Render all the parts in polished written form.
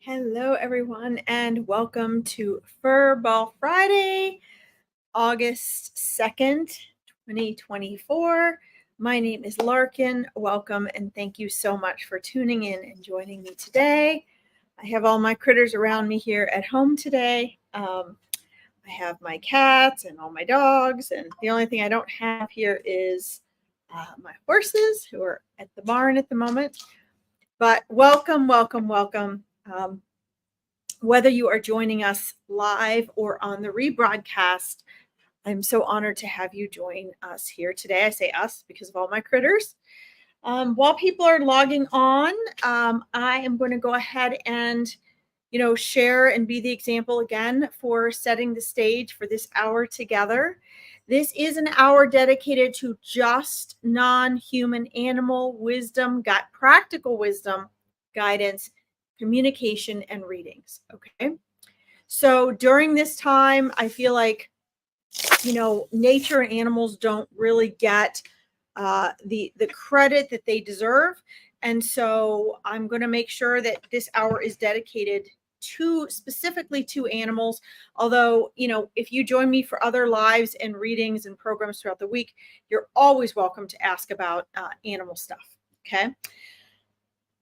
Hello, everyone, and welcome to Fuball Friday, August 2nd, 2024. My name is Larkin. Welcome, and thank you so much for tuning in and joining me today. I have all my critters around me here at home today. I have my cats and all my dogs, and the only thing I don't have here is my horses who are at the barn at the moment. But welcome, welcome, welcome. Whether you are joining us live or on the rebroadcast, I'm so honored to have you join us here today. I say us because of all my critters. While people are logging on, I am going to go ahead and share and be the example again for setting the stage for this hour together. This is an hour dedicated to just non-human animal wisdom, practical wisdom, guidance, communication, and readings. Okay. So during this time, I feel like, nature and animals don't really get the credit that they deserve. And so I'm going to make sure that this hour is dedicated specifically to animals. Although, if you join me for other lives and readings and programs throughout the week, you're always welcome to ask about animal stuff. Okay.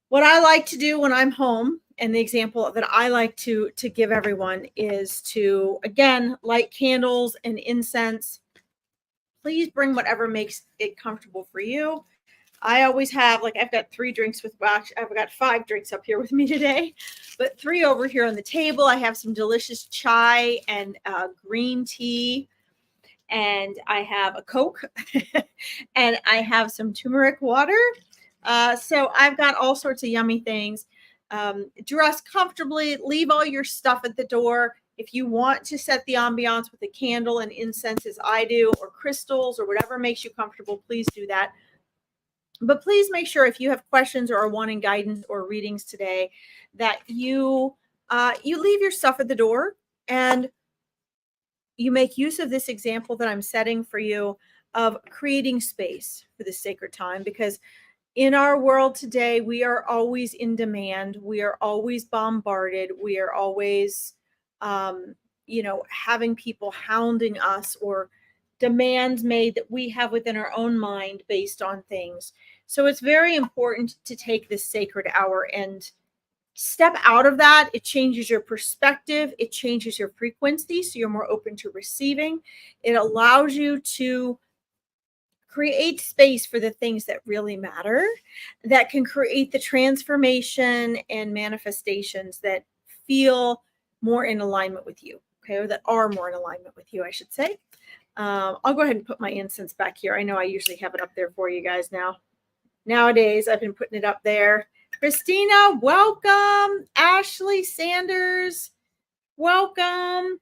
What I like to do when I'm home, and the example that I like to give everyone, is to, again, light candles and incense. Please bring whatever makes it comfortable for you. I always have, I've got 3 drinks I've got 5 drinks up here with me today, but 3 over here on the table. I have some delicious chai and green tea, and I have a Coke, and I have some turmeric water. So I've got all sorts of yummy things. Dress comfortably, leave all your stuff at the door. If you want to set the ambiance with a candle and incense, as I do, or crystals, or whatever makes you comfortable, please do that. But please make sure, if you have questions or are wanting guidance or readings today, that you leave your stuff at the door and you make use of this example that I'm setting for you of creating space for this sacred time. Because in our world today, we are always in demand. We are always bombarded. We are always, having people hounding us, or demands made that we have within our own mind based on things. So it's very important to take this sacred hour and step out of that. It changes your perspective. It changes your frequency, so you're more open to receiving. It allows you to create space for the things that really matter, that can create the transformation and manifestations that feel more in alignment with you, okay, or that are more in alignment with you, I should say. I'll go ahead and put my incense back here. I know I usually have it up there for you guys now. Nowadays, I've been putting it up there. Christina, welcome. Ashley Sanders, welcome.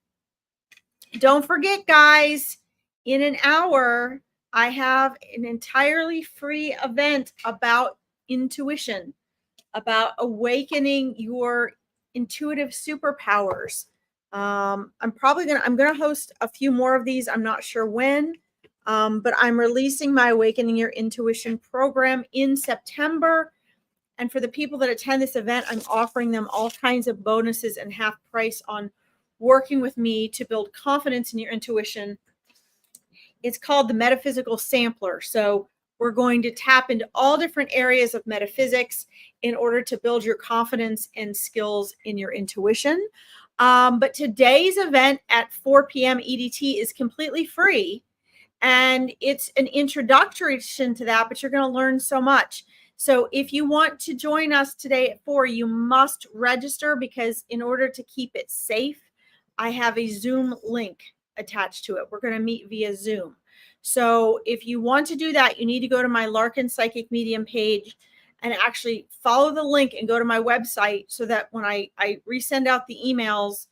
Don't forget, guys, in an hour, I have an entirely free event about intuition, about awakening your intuitive superpowers. I'm going to host a few more of these. I'm not sure when, but I'm releasing my Awakening Your Intuition program in September. And for the people that attend this event, I'm offering them all kinds of bonuses and half price on working with me to build confidence in your intuition. It's called the Metaphysical Sampler. So we're going to tap into all different areas of metaphysics in order to build your confidence and skills in your intuition. But today's event at 4 p.m. EDT is completely free. And it's an introduction to that, but you're going to learn so much. So if you want to join us today at 4, you must register, because in order to keep it safe, I have a Zoom link attached to it. We're going to meet via Zoom. So if you want to do that, you need to go to my Larkin Psychic Medium page and actually follow the link and go to my website, so that when I resend out the emails,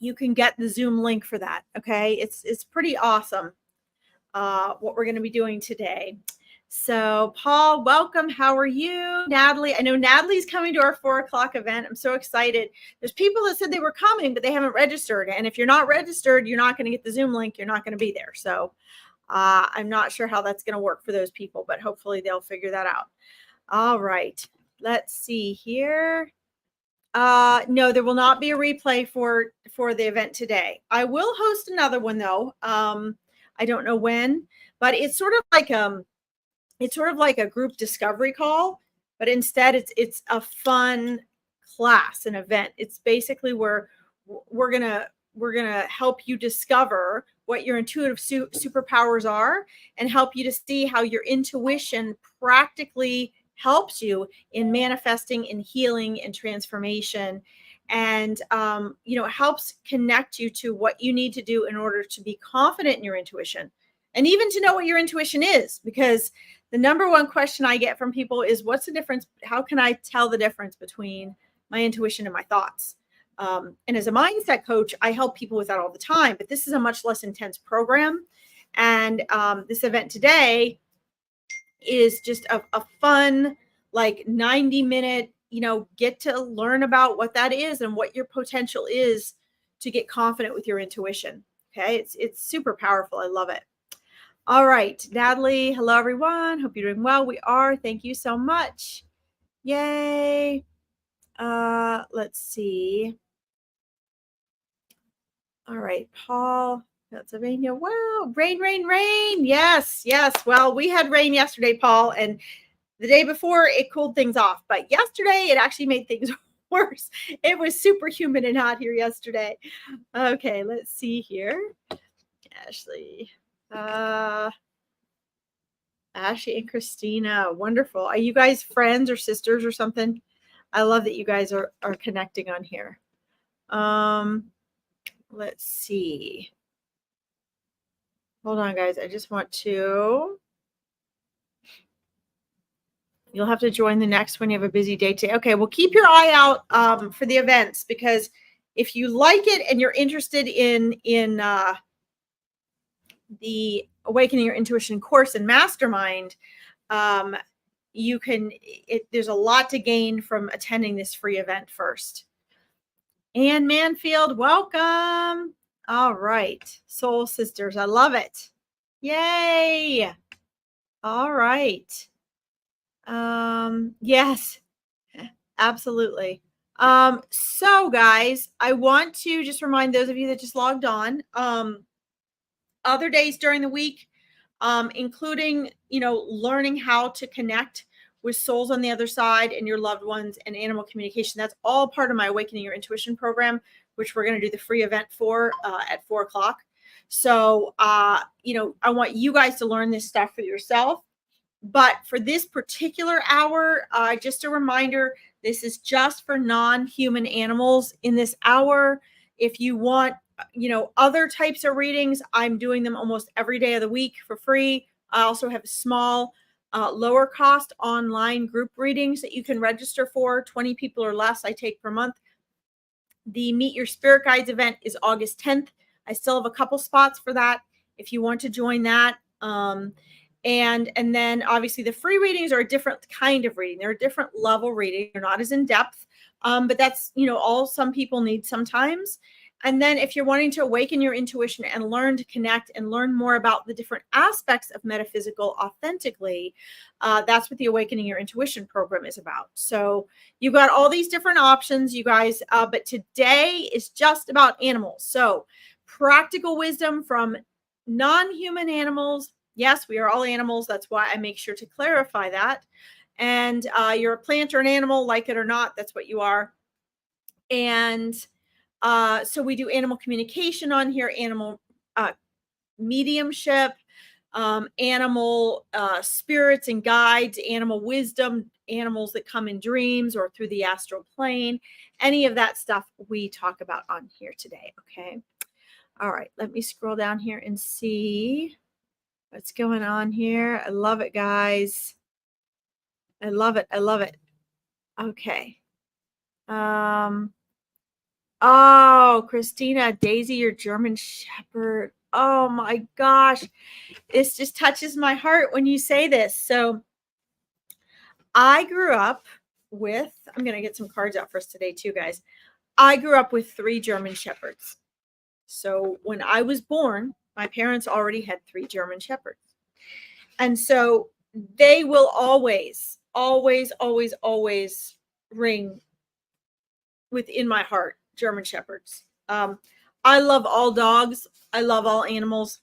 you can get the Zoom link for that. Okay. It's pretty awesome. What we're going to be doing today. So Paul, welcome. How are you? Natalie, I know Natalie's coming to our 4 o'clock event. I'm so excited. There's people that said they were coming, but they haven't registered. And if you're not registered, you're not going to get the Zoom link. You're not going to be there. So I'm not sure how that's going to work for those people, but hopefully they'll figure that out. All right. Let's see here. No, there will not be a replay for the event today. I will host another one though. I don't know when, but it's sort of like a group discovery call, but instead it's a fun class, an event. It's basically where we're gonna help you discover what your intuitive superpowers are and help you to see how your intuition practically helps you in manifesting and healing and transformation, and it helps connect you to what you need to do in order to be confident in your intuition, and even to know what your intuition is, because the number one question I get from people is, what's the difference? How can I tell the difference between my intuition and my thoughts? And as a mindset coach, I help people with that all the time, but this is a much less intense program. And this event today is just a fun, like 90-minute, get to learn about what that is and what your potential is to get confident with your intuition. Okay. It's super powerful. I love it. All right, Natalie. Hello, everyone. Hope you're doing well. We are. Thank you so much. Yay. Let's see. All right, Paul, Pennsylvania. Wow, rain, rain, rain. Yes, yes. Well, we had rain yesterday, Paul, and the day before it cooled things off. But yesterday it actually made things worse. It was super humid and hot here yesterday. Okay, let's see here. Ashley. Ashley and Christina, wonderful. Are you guys friends or sisters or something? I love that you guys are connecting on here. Let's see. Hold on, guys. I just want to. You'll have to join the next one. You have a busy day today. Okay, well, keep your eye out for the events, because if you like it and you're interested in the Awakening Your Intuition course and mastermind, you can, there's a lot to gain from attending this free event first. Ann Manfield, welcome. All right, Soul Sisters, I love it. Yay. All right. Yes, absolutely. So guys, I want to just remind those of you that just logged on, other days during the week, including, learning how to connect with souls on the other side and your loved ones and animal communication. That's all part of my Awakening Your Intuition program, which we're going to do the free event for at 4:00. So, I want you guys to learn this stuff for yourself. But for this particular hour, just a reminder, this is just for non-human animals in this hour. If you want, other types of readings, I'm doing them almost every day of the week for free. I also have small, lower cost online group readings that you can register for. 20 people or less I take per month. The Meet Your Spirit Guides event is August 10th. I still have a couple spots for that if you want to join that. And then obviously the free readings are a different kind of reading. They're a different level reading. They're not as in depth, but that's, all some people need sometimes. And then if you're wanting to awaken your intuition and learn to connect and learn more about the different aspects of metaphysical authentically, that's what the Awakening Your Intuition program is about. So you've got all these different options, you guys, but today is just about animals. So practical wisdom from non-human animals. Yes, we are all animals. That's why I make sure to clarify that. And you're a plant or an animal, like it or not, that's what you are. And so we do animal communication on here, animal mediumship, animal spirits and guides, animal wisdom, animals that come in dreams or through the astral plane. Any of that stuff we talk about on here today. Okay. All right. Let me scroll down here and see what's going on here. I love it, guys. I love it. I love it. Okay. Oh, Christina, Daisy, your German Shepherd. Oh my gosh. This just touches my heart when you say this. So I grew up with, I'm going to get some cards out for us today too, guys. I grew up with 3 German Shepherds. So when I was born, my parents already had 3 German Shepherds. And so they will always, always, always, always ring within my heart, German Shepherds. I love all dogs. I love all animals.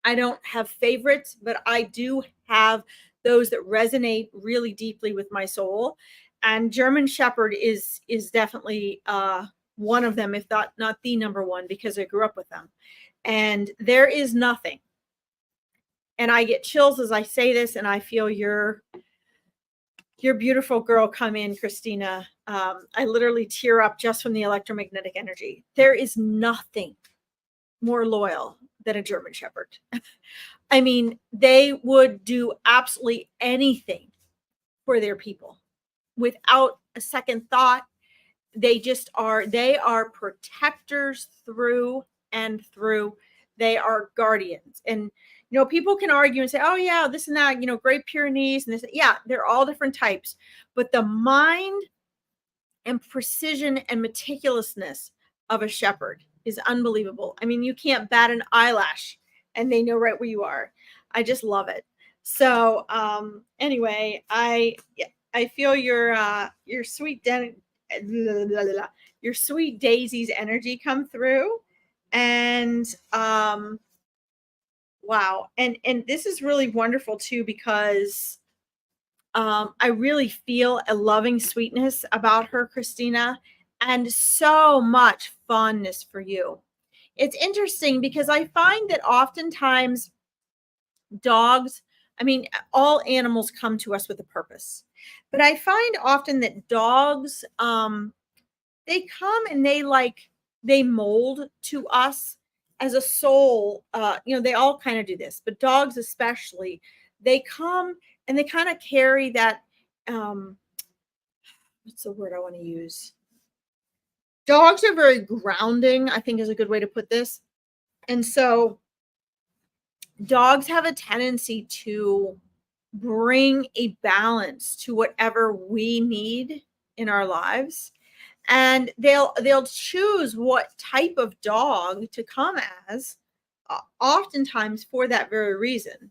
I don't have favorites, but I do have those that resonate really deeply with my soul. And German Shepherd is definitely one of them, if not the number one, because I grew up with them. And there is nothing. And I get chills as I say this, and I feel your beautiful girl come in, Christina. I literally tear up just from the electromagnetic energy. There is nothing more loyal than a German Shepherd. I mean, they would do absolutely anything for their people without a second thought. They are protectors through and through. They are guardians. And people can argue and say, oh yeah, this and that, Great Pyrenees and this. Yeah, they're all different types. But the mind and precision and meticulousness of a shepherd is unbelievable. I mean, you can't bat an eyelash and they know right where you are. I just love it. So anyway, I feel your sweet your sweet Daisy's energy come through. And wow. And this is really wonderful too, because I really feel a loving sweetness about her, Christina, and so much fondness for you. It's interesting because I find that oftentimes dogs, I mean, all animals come to us with a purpose, but I find often that dogs, they come and they mold to us as a soul. They all kind of do this, but dogs especially, they come and they kind of carry that, what's the word I want to use? Dogs are very grounding, I think is a good way to put this. And so dogs have a tendency to bring a balance to whatever we need in our lives. And they'll choose what type of dog to come as, oftentimes for that very reason.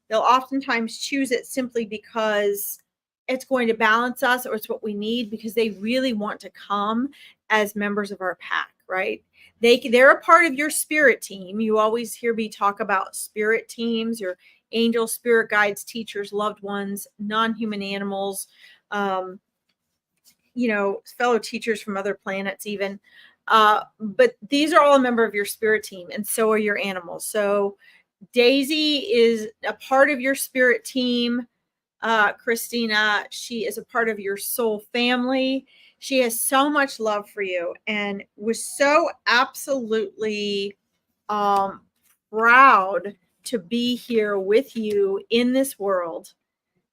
They'll oftentimes choose it simply because it's going to balance us, or it's what we need, because they really want to come as members of our pack, right? They're a part of your spirit team. You always hear me talk about spirit teams, your angel, spirit guides, teachers, loved ones, non-human animals, fellow teachers from other planets even. But these are all a member of your spirit team, and so are your animals. So Daisy is a part of your spirit team. Christina, she is a part of your soul family. She has so much love for you and was so absolutely proud to be here with you in this world,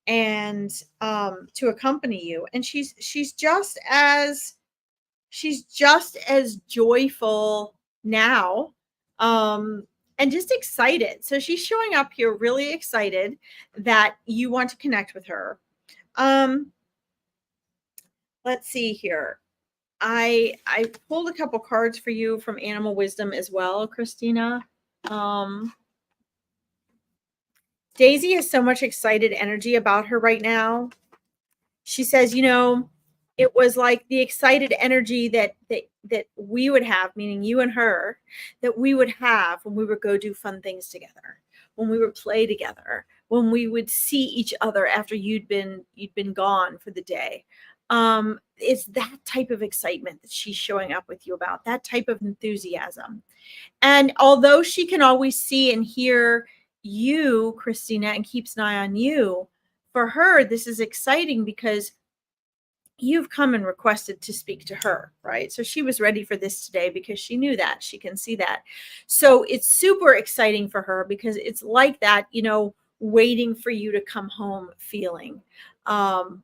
and to accompany you. And she's just as joyful now, and just excited. So she's showing up here really excited that you want to connect with her. Let's see here. I pulled a couple cards for you from Animal Wisdom as well, Christina. Daisy has so much excited energy about her right now. She says, it was like the excited energy that we would have, meaning you and her, that we would have when we would go do fun things together, when we would play together, when we would see each other after you'd been gone for the day. It's that type of excitement that she's showing up with you about, that type of enthusiasm. And although she can always see and hear you, Christina, and keeps an eye on you, for her, this is exciting because you've come and requested to speak to her, right? So she was ready for this today because she knew that. She can see that. So it's super exciting for her because it's like that, waiting for you to come home feeling, and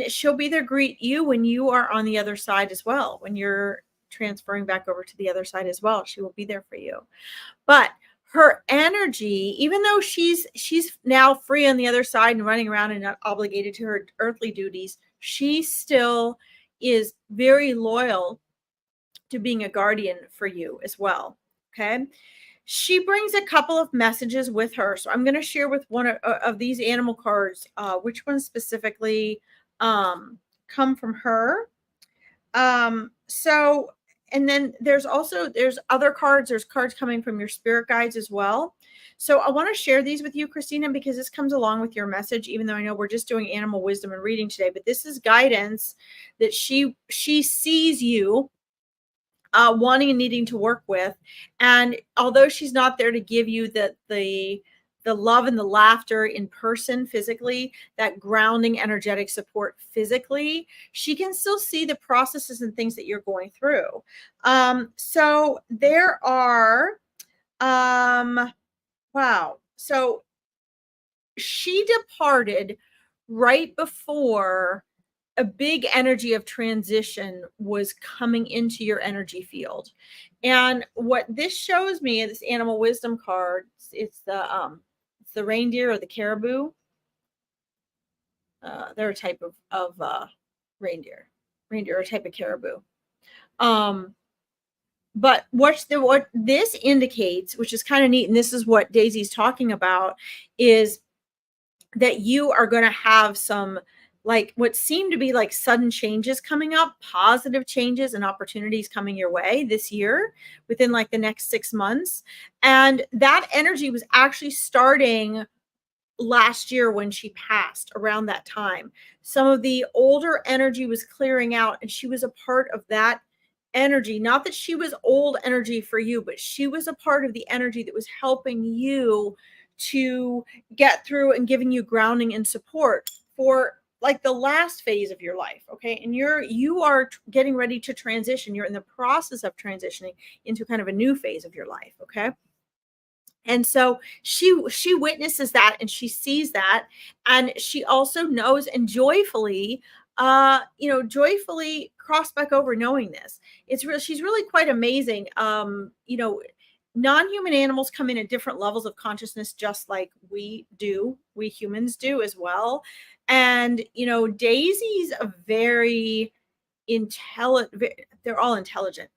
she'll be there, greet you when you are on the other side as well. When you're transferring back over to the other side as well, she will be there for you. But her energy, even though she's now free on the other side and running around and not obligated to her earthly duties, she still is very loyal to being a guardian for you as well. Okay. She brings a couple of messages with her. So I'm going to share with one of these animal cards, which one specifically come from her. So, and then there's other cards. There's cards coming from your spirit guides as well. So I want to share these with you, Christina, because this comes along with your message, even though I know we're just doing animal wisdom and reading today, but this is guidance that she sees you wanting and needing to work with. And although she's not there to give you the love and the laughter in person physically, that grounding energetic support physically, she can still see the processes and things that you're going through. So there are, wow. So she departed right before a big energy of transition was coming into your energy field. And what this shows me, this animal wisdom card, it's the reindeer or the caribou. They're a type of reindeer. Reindeer are a type of caribou. But what this indicates, which is kind of neat, and this is what Daisy's talking about, is that you are going to have some, like, what seem to be like sudden changes coming up, positive changes and opportunities coming your way this year within like the next 6 months. And that energy was actually starting last year when she passed, around that time. Some of the older energy was clearing out, and she was a part of that energy. Not that she was old energy for you, but she was a part of the energy that was helping you to get through and giving you grounding and support for like the last phase of your life. Okay. And you are getting ready to transition. You're in the process of transitioning into kind of a new phase of your life. Okay. And so she witnesses that, and she sees that, and she also knows, and joyfully joyfully cross back over knowing this. She's really quite amazing. Non-human animals come in at different levels of consciousness, just like we humans do as well. And Daisy's a very intelligent, they're all intelligent,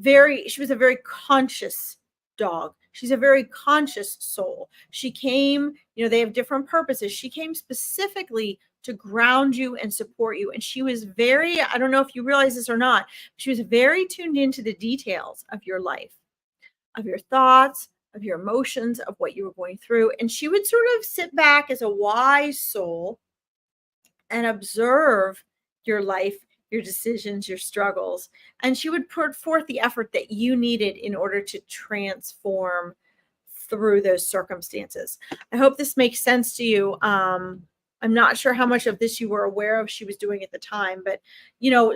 she was a very conscious dog. She's a very conscious soul. She came, they have different purposes. She came specifically to ground you and support you. And she was I don't know if you realize this or not, she was very tuned into the details of your life, of your thoughts, of your emotions, of what you were going through. And she would sort of sit back as a wise soul and observe your life, your decisions, your struggles. And she would put forth the effort that you needed in order to transform through those circumstances. I hope this makes sense to you. I'm not sure how much of this you were aware of she was doing at the time, but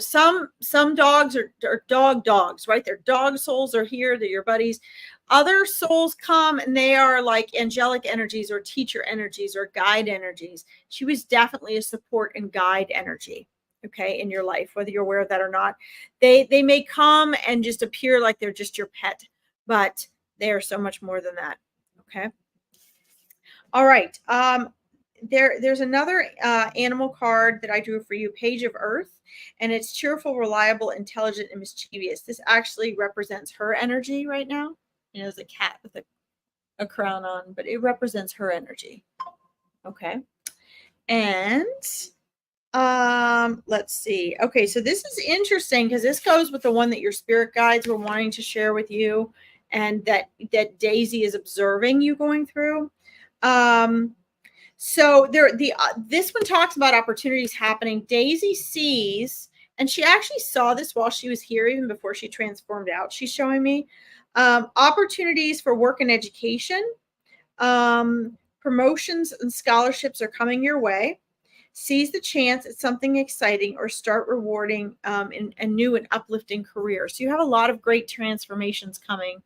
some dogs are dogs, right? Their dog souls are here, they're your buddies. Other souls come and they are like angelic energies or teacher energies or guide energies. She was definitely a support and guide energy, okay, in your life, whether you're aware of that or not. They may come and just appear like they're just your pet, but they are so much more than that. Okay. All right. There's another animal card that I drew for you, Page of Earth, and it's cheerful, reliable, intelligent, and mischievous. This actually represents her energy right now. There's a cat with a crown on, but it represents her energy. Okay. And let's see. Okay, so this is interesting because this goes with the one that your spirit guides were wanting to share with you, and that Daisy is observing you going through. So this one talks about opportunities happening. Daisy sees, and she actually saw this while she was here, even before she transformed out. She's showing me opportunities for work and education. Promotions and scholarships are coming your way. Seize the chance at something exciting or start rewarding in a new and uplifting career. So you have a lot of great transformations coming.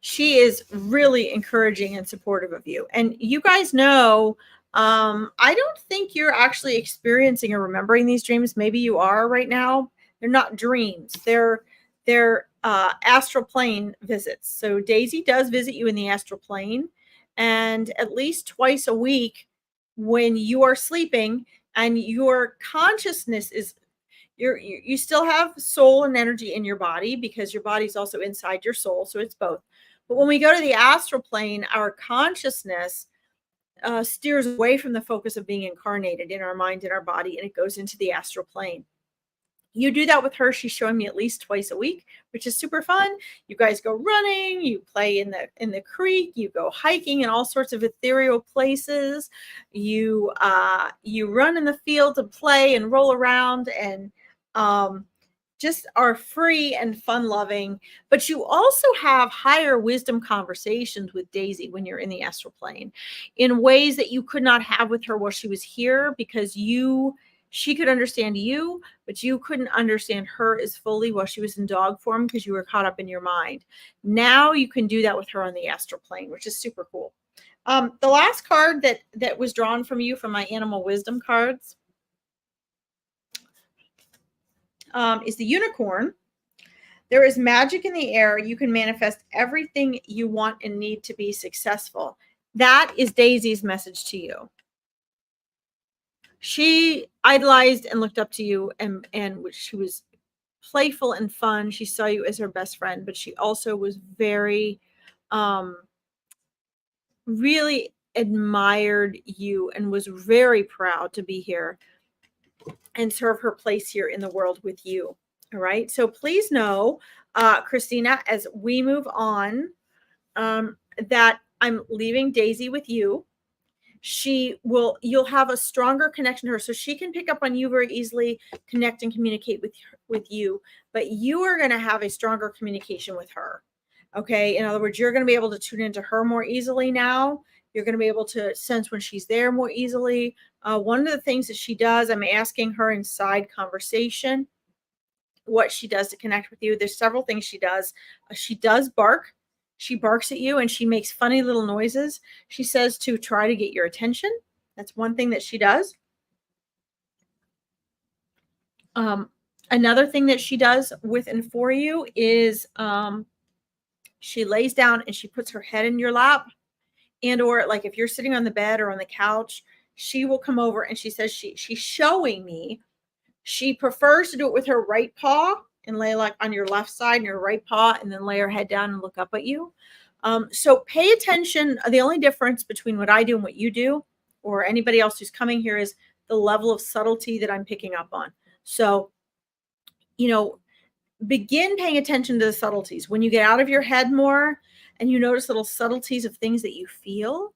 She is really encouraging and supportive of you. And you guys know, I don't think you're actually experiencing or remembering these dreams. Maybe you are right now. They're not dreams. They're astral plane visits. So Daisy does visit you in the astral plane, and at least twice a week when you are sleeping and your consciousness is, you still have soul and energy in your body, because your body's also inside your soul. So it's both. But when we go to the astral plane, our consciousness steers away from the focus of being incarnated in our mind and our body, and it goes into the astral plane. You do that with her. She's showing me at least twice a week, which is super fun. You guys go running, you play in the creek, you go hiking in all sorts of ethereal places. You run in the field and play and roll around, and just are free and fun loving. But you also have higher wisdom conversations with Daisy when you're in the astral plane in ways that you could not have with her while she was here, because she could understand you, but you couldn't understand her as fully while she was in dog form because you were caught up in your mind. Now you can do that with her on the astral plane, which is super cool. The last card that was drawn from you from my animal wisdom cards is the unicorn. There is magic in the air. You can manifest everything you want and need to be successful. That is Daisy's message to you. She idolized and looked up to you, and she was playful and fun. She saw you as her best friend, but she also was very, really admired you and was very proud to be here and serve her place here in the world with you. All right. So please know, Christina, as we move on, that I'm leaving Daisy with you. You'll have a stronger connection to her, so she can pick up on you very easily, connect and communicate with you, but you are going to have a stronger communication with her. Okay. In other words, you're going to be able to tune into her more easily now. You're going to be able to sense when she's there more easily. One of the things that she does, I'm asking her in side conversation what she does to connect with you. There's several things she does. She does bark. She barks at you and she makes funny little noises. She says to try to get your attention. That's one thing that she does. Another thing that she does with and for you is she lays down and she puts her head in your lap, and or like if you're sitting on the bed or on the couch, she will come over and she says she's showing me she prefers to do it with her right paw and lay like on your left side and your right paw, and then lay her head down and look up at you. So pay attention. The only difference between what I do and what you do, or anybody else who's coming here, is the level of subtlety that I'm picking up on. So, begin paying attention to the subtleties. When you get out of your head more and you notice little subtleties of things that you feel,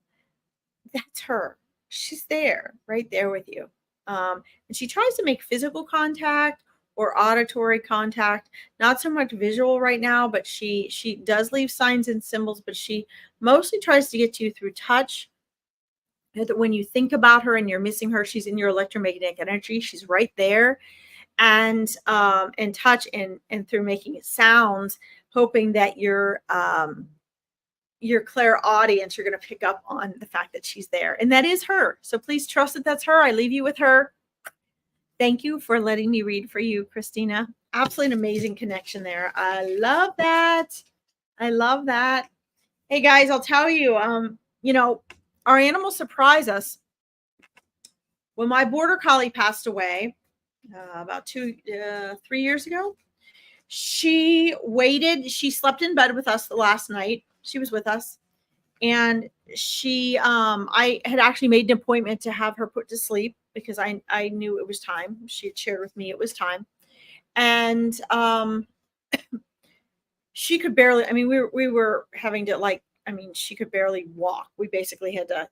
that's her. She's there, right there with you. And she tries to make physical contact or auditory contact, not so much visual right now, but she does leave signs and symbols, but she mostly tries to get to you through touch. That when you think about her and you're missing her, she's in your electromagnetic energy. She's right there, and touch and through making sounds, hoping that your clairaudience, you're going to pick up on the fact that she's there, and that is her. So please trust that that's her. I leave you with her. Thank you for letting me read for you, Christina. Absolutely amazing connection there. I love that. I love that. Hey guys, I'll tell you, our animals surprise us. When my border collie passed away about 3 years ago, she waited. She slept in bed with us the last night. She was with us. And I had actually made an appointment to have her put to sleep because I knew it was time. She had shared with me it was time. And she could barely, we were having to she could barely walk. We basically had to,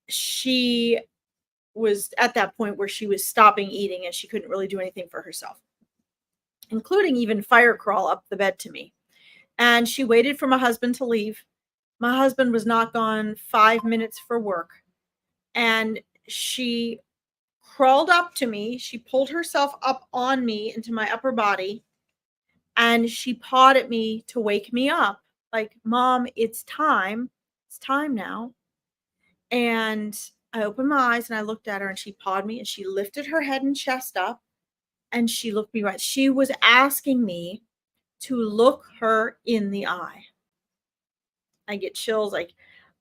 she was at that point where she was stopping eating and she couldn't really do anything for herself, including even fire crawl up the bed to me. And she waited for my husband to leave. My husband was not gone 5 minutes for work. And she crawled up to me. She pulled herself up on me into my upper body. And she pawed at me to wake me up. Like, Mom, it's time. It's time now. And I opened my eyes and I looked at her and she pawed me and she lifted her head and chest up and she looked me right. She was asking me to look her in the eye. I get chills.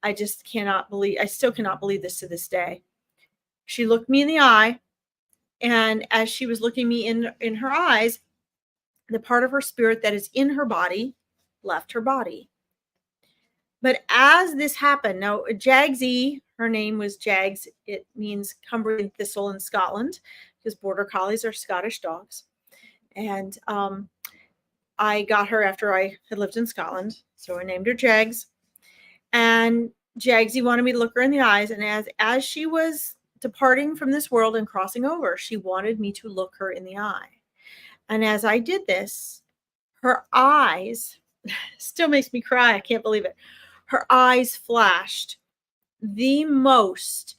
I just cannot believe, I still cannot believe this to this day. She looked me in the eye, and as she was looking me in her eyes, the part of her spirit that is in her body left her body. But as this happened, now Jagsy, her name was Jags. It means Cumbrian thistle in Scotland because border collies are Scottish dogs. And I got her after I had lived in Scotland. So I named her Jags. And Jagsy wanted me to look her in the eyes. And as she was departing from this world and crossing over, she wanted me to look her in the eye. And as I did this, her eyes still makes me cry. I can't believe it. Her eyes flashed the most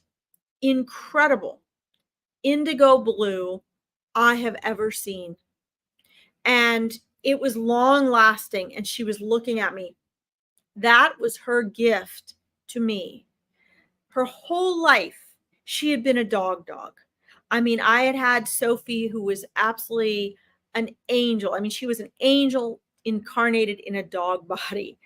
incredible indigo blue I have ever seen. And it was long lasting. And she was looking at me. That was her gift to me. Her whole life, she had been a dog. I mean, I had Sophie, who was absolutely an angel. I mean, she was an angel incarnated in a dog body.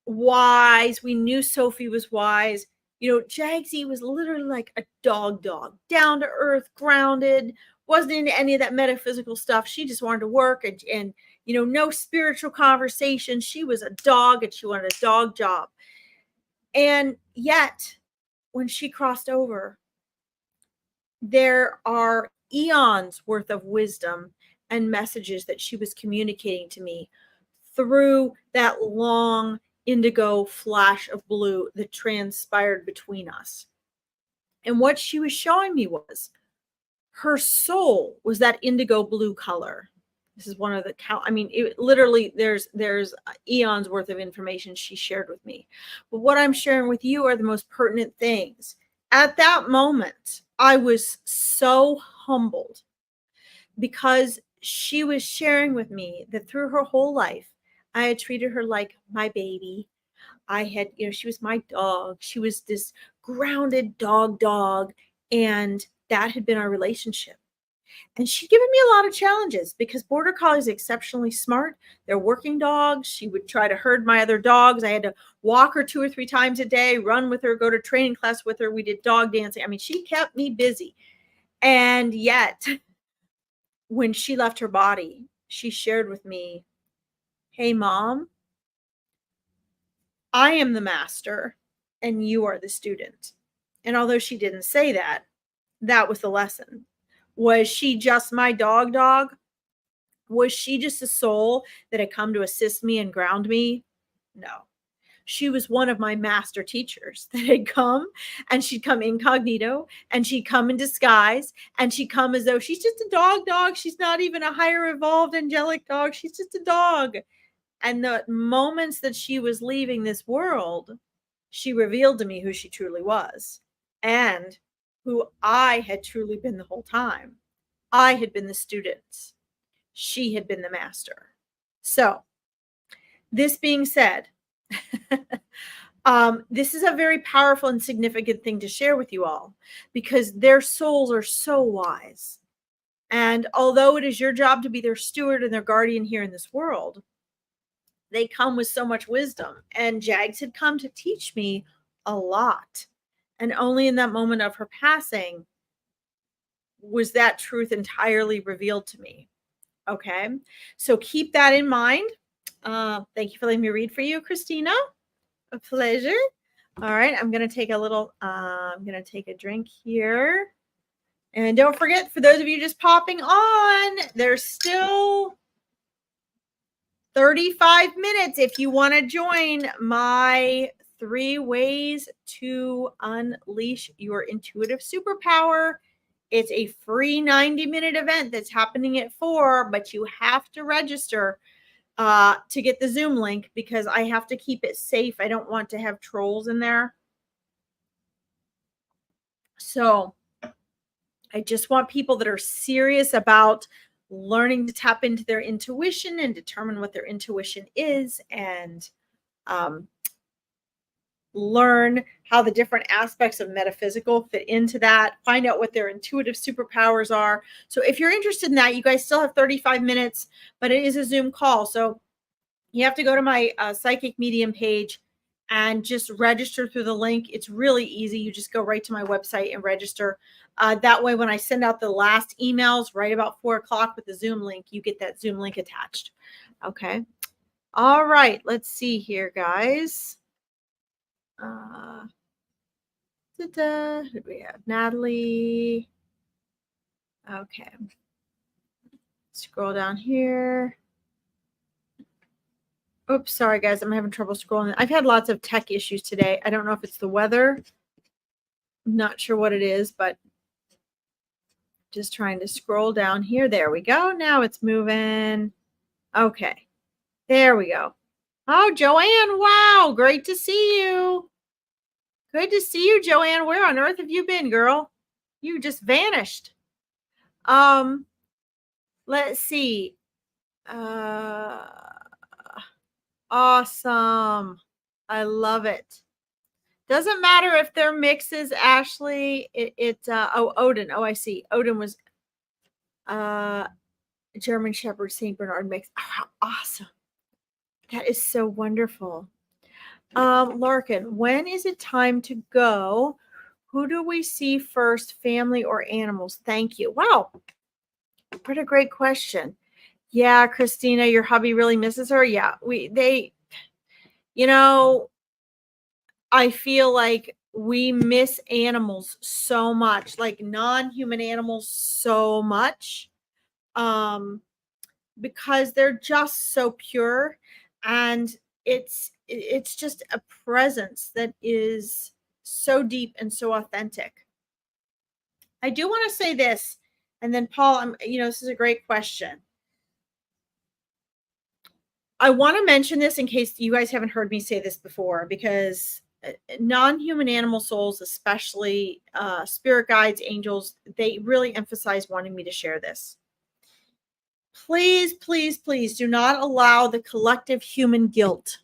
Wise. We knew Sophie was wise. Jagsy was literally like a dog, down to earth, grounded, wasn't into any of that metaphysical stuff. She just wanted to work and no spiritual conversation. She was a dog and she wanted a dog job. And yet, when she crossed over, there are eons worth of wisdom and messages that she was communicating to me through that long indigo flash of blue that transpired between us. And what she was showing me was her soul was that indigo blue color. This is one of the literally there's eons worth of information she shared with me. But what I'm sharing with you are the most pertinent things. At that moment, I was so humbled because she was sharing with me that through her whole life, I had treated her like my baby. I had, she was my dog. She was this grounded dog. And that had been our relationship. And she'd given me a lot of challenges because Border Collie is exceptionally smart. They're working dogs. She would try to herd my other dogs. I had to walk her 2 or 3 times a day, run with her, go to training class with her. We did dog dancing. I mean, she kept me busy. And yet, when she left her body, she shared with me, "Hey, Mom, I am the master and you are the student." And although she didn't say that, that was the lesson. Was she just my dog? Was she just a soul that had come to assist me and ground me? No. She was one of my master teachers that had come, and she'd come incognito and she'd come in disguise and she'd come as though she's just a dog. She's not even a higher evolved angelic dog. She's just a dog. And the moments that she was leaving this world, she revealed to me who she truly was and who I had truly been the whole time. I had been the student. She had been the master. So, this being said, this is a very powerful and significant thing to share with you all because their souls are so wise. And although it is your job to be their steward and their guardian here in this world, they come with so much wisdom. And Jags had come to teach me a lot. And only in that moment of her passing was that truth entirely revealed to me. Okay, so keep that in mind. Thank you for letting me read for you, Christina. A pleasure. All right, I'm going to take a drink here. And don't forget, for those of you just popping on, there's still 35 minutes if you want to join my 3 ways to unleash your intuitive superpower. It's a free 90-minute event that's happening at 4, but you have to register to get the Zoom link because I have to keep it safe. I don't want to have trolls in there. So I just want people that are serious about learning to tap into their intuition and determine what their intuition is and learn how the different aspects of metaphysical fit into that, find out what their intuitive superpowers are. So if you're interested in that, you guys still have 35 minutes, but it is a Zoom call. So you have to go to my psychic medium page and just register through the link. It's really easy. You just go right to my website and register. That way, when I send out the last emails right about 4 o'clock with the Zoom link, you get that Zoom link attached. Okay. All right, let's see here, guys. Who do we have? Natalie. Okay. Scroll down here. Oops, sorry guys, I'm having trouble scrolling. I've had lots of tech issues today. I don't know if it's the weather. I'm not sure what it is, but just trying to scroll down here. There we go. Now it's moving. Okay. There we go. Oh, Joanne, wow, great to see you. Good to see you, Joanne. Where on earth have you been, girl? You just vanished. Let's see. Awesome. I love it. Doesn't matter if they're mixes, Ashley. Odin. Oh, I see. Odin was German Shepherd Saint Bernard mix. Oh, how awesome. That is so wonderful. Larkin, when is it time to go? Who do we see first, family or animals? Thank you. Wow. What a great question. Yeah, Christina, your hubby really misses her. Yeah, I feel like we miss animals so much, like non-human animals so much, because they're just so pure, and it's just a presence that is so deep and so authentic. I do want to say this, and then Paul, this is a great question. I want to mention this in case you guys haven't heard me say this before, because non-human animal souls, especially spirit guides, angels, they really emphasize wanting me to share this. Please, please, please do not allow the collective human guilt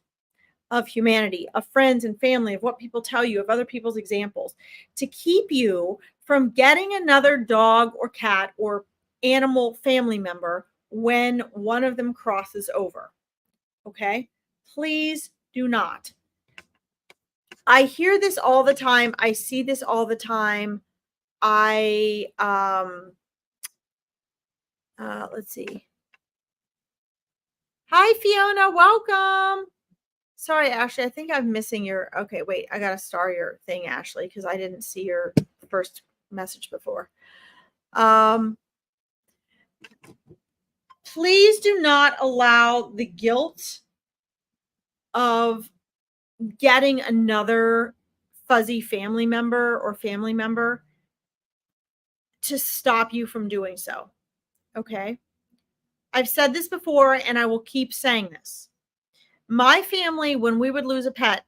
of humanity, of friends and family, of what people tell you, of other people's examples, to keep you from getting another dog or cat or animal family member when one of them crosses over. Okay? Please do not. I hear this all the time. I see this all the time. Let's see. Hi, Fiona. Welcome. Sorry, Ashley. I think I'm missing your. Okay, wait. I got to star your thing, Ashley, because I didn't see your first message before. Please do not allow the guilt of getting another fuzzy family member or family member to stop you from doing so. Okay? I've said this before, and I will keep saying this. My family, when we would lose a pet,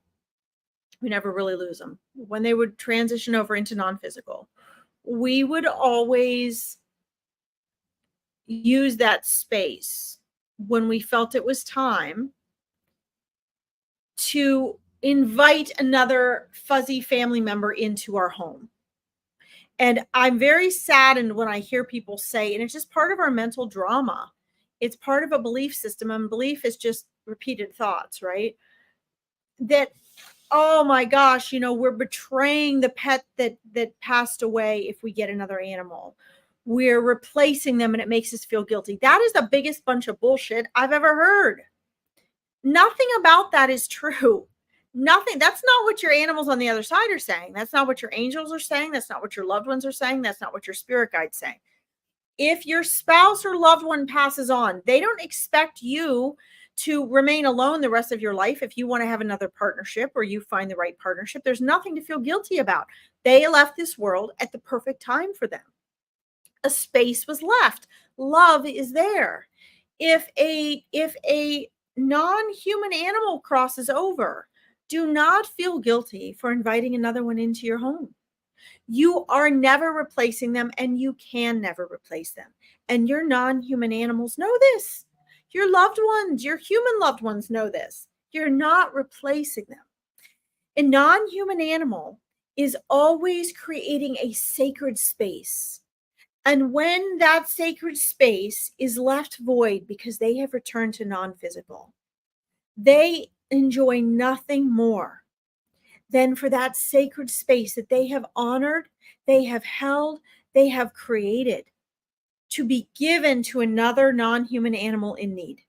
we never really lose them. When they would transition over into non-physical, we would always use that space when we felt it was time to invite another fuzzy family member into our home. And I'm very saddened when I hear people say, and it's just part of our mental drama. It's part of a belief system, and belief is just repeated thoughts, right? That, oh my gosh, we're betraying the pet that passed away if we get another animal. We're replacing them and it makes us feel guilty. That is the biggest bunch of bullshit I've ever heard. Nothing about that is true. Nothing. That's not what your animals on the other side are saying. That's not what your angels are saying. That's not what your loved ones are saying. That's not what your spirit guide's saying. If your spouse or loved one passes on, they don't expect you to remain alone the rest of your life. If you want to have another partnership or you find the right partnership, there's nothing to feel guilty about. They left this world at the perfect time for them. A space was left. Love is there. If a non-human animal crosses over, do not feel guilty for inviting another one into your home. You are never replacing them, and you can never replace them. And your non-human animals know this. Your loved ones, your human loved ones know this. You're not replacing them. A non-human animal is always creating a sacred space. And when that sacred space is left void because they have returned to non-physical, they enjoy nothing more than for that sacred space that they have honored, they have held, they have created to be given to another non-human animal in need.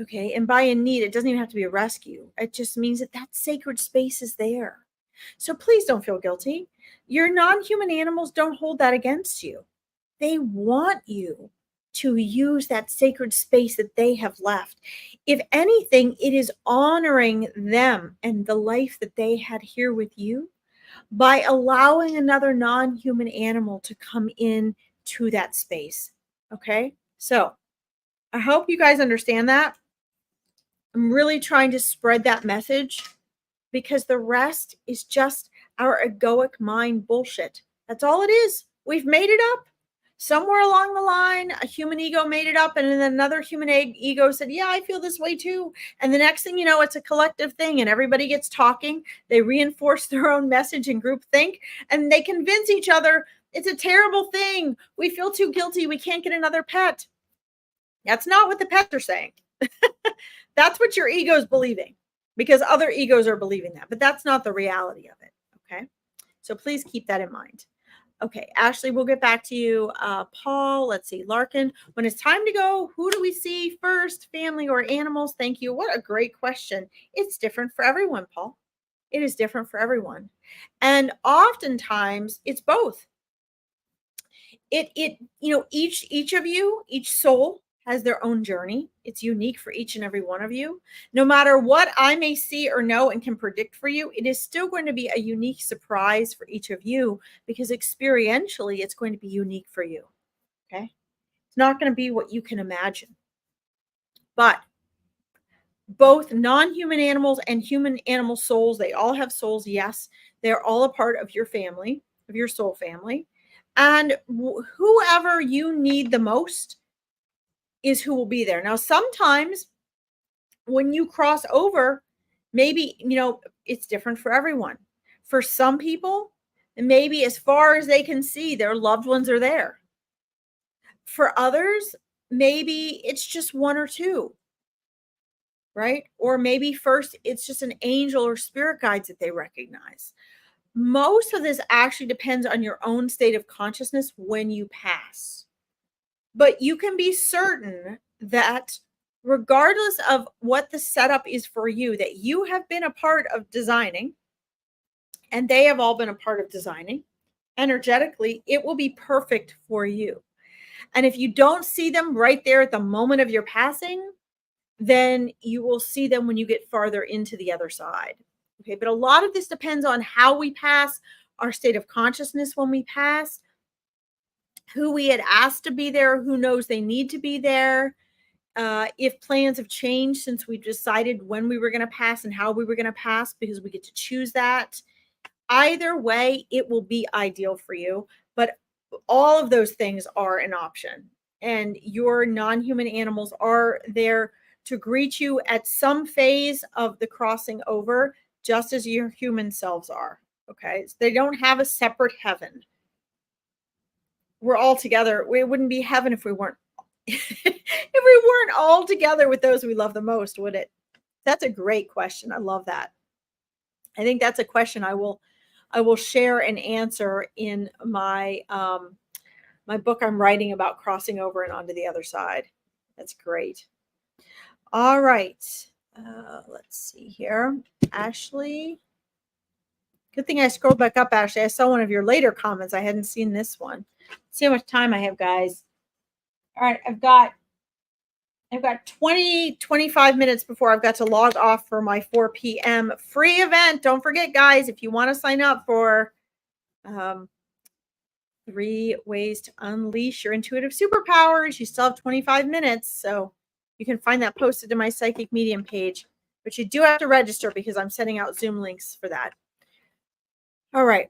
Okay. And by in need, it doesn't even have to be a rescue. It just means that that sacred space is there. So please don't feel guilty. Your non-human animals don't hold that against you. They want you to use that sacred space that they have left. If anything, it is honoring them and the life that they had here with you by allowing another non-human animal to come in to that space. Okay? So, I hope you guys understand that. I'm really trying to spread that message because the rest is just our egoic mind bullshit. That's all it is. We've made it up. Somewhere along the line, a human ego made it up, and then another human ego said, yeah, I feel this way too. And the next thing you know, it's a collective thing, and everybody gets talking. They reinforce their own message and group think, and they convince each other it's a terrible thing. We feel too guilty. We can't get another pet. That's not what the pets are saying. That's what your ego is believing because other egos are believing that, but that's not the reality of it. Okay. So please keep that in mind. Okay, Ashley, we'll get back to you. Paul, let's see. Larkin, when it's time to go, who do we see first, family or animals? Thank you. What a great question. It's different for everyone, Paul. It is different for everyone. And oftentimes it's both. Each of you, each soul has their own journey. It's unique for each and every one of you. No matter what I may see or know and can predict for you, it is still going to be a unique surprise for each of you because experientially it's going to be unique for you. Okay? It's not going to be what you can imagine. But both non-human animals and human animal souls, they all have souls. Yes, they're all a part of your family, of your soul family. And whoever you need the most is who will be there. Now, sometimes when you cross over, maybe, it's different for everyone. For some people, maybe as far as they can see, their loved ones are there. For others, maybe it's just one or two, right? Or maybe first it's just an angel or spirit guides that they recognize. Most of this actually depends on your own state of consciousness when you pass. But you can be certain that regardless of what the setup is for you, that you have been a part of designing, and they have all been a part of designing, energetically, it will be perfect for you. And if you don't see them right there at the moment of your passing, then you will see them when you get farther into the other side. Okay, but a lot of this depends on how we pass, our state of consciousness when we pass, who we had asked to be there, who knows they need to be there, if plans have changed since we decided when we were going to pass and how we were going to pass, because we get to choose that. Either way, it will be ideal for you, but all of those things are an option. And your non-human animals are there to greet you at some phase of the crossing over, just as your human selves are. Okay. So they don't have a separate heaven. We're all together. We wouldn't be heaven if we weren't if we weren't all together with those we love the most, would it? That's a great question. I love that. I think that's a question I will share and answer in my my book I'm writing about crossing over and onto the other side. That's great. All right. Let's see here. Ashley. Good thing I scrolled back up, Ashley. I saw one of your later comments. I hadn't seen this one. Let's see how much time I have, guys. All right, I've got 25 minutes before I've got to log off for my 4 p.m. free event. Don't forget, guys, if you want to sign up for 3 ways to unleash your intuitive superpowers, you still have 25 minutes. So you can find that posted to my Psychic Medium page. But you do have to register because I'm sending out Zoom links for that. All right.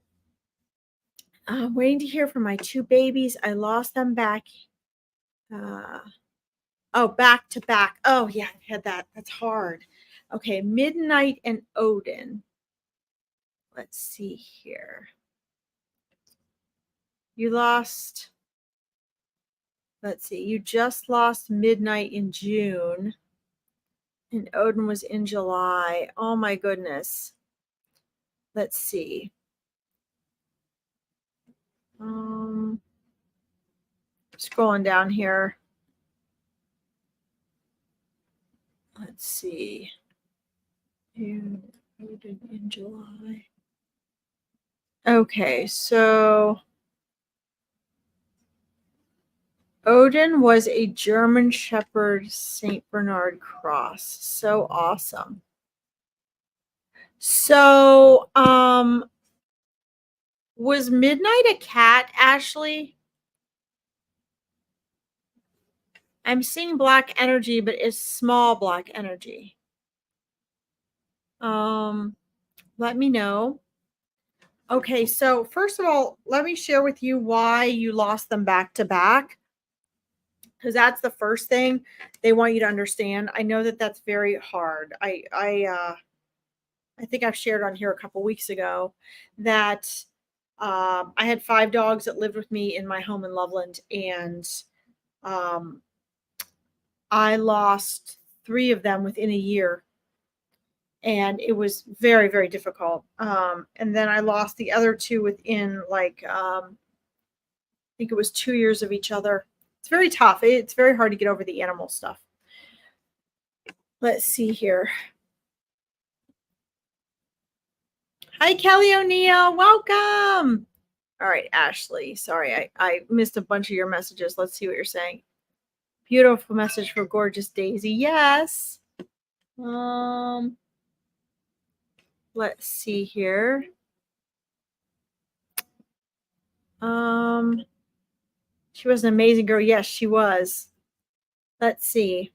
I'm waiting to hear from my 2 babies. I lost them back. Back to back. Oh, yeah, I've had that. That's hard. Okay, Midnight and Odin. Let's see here. You lost, let's see, you just lost Midnight in June, and Odin was in July. Oh, my goodness. Let's see. Scrolling down here. Let's see. In July. Okay, so Odin was a German Shepherd St. Bernard cross. So awesome. So, was Midnight a cat, Ashley? I'm seeing black energy, but it's small black energy. Let me know. Okay, so first of all, let me share with you why you lost them back to back, because that's the first thing they want you to understand. I know that that's very hard. I think I've shared on here a couple weeks ago that I had 5 dogs that lived with me in my home in Loveland, and I lost 3 of them within a year. And it was very, very difficult. And then I lost the other 2 within I think it was 2 years of each other. It's very tough. It's very hard to get over the animal stuff. Let's see here. Hi, Kelly O'Neill. Welcome. All right, Ashley. Sorry, I missed a bunch of your messages. Let's see what you're saying. Beautiful message for gorgeous Daisy. Yes. Let's see here. She was an amazing girl. Yes, she was. Let's see.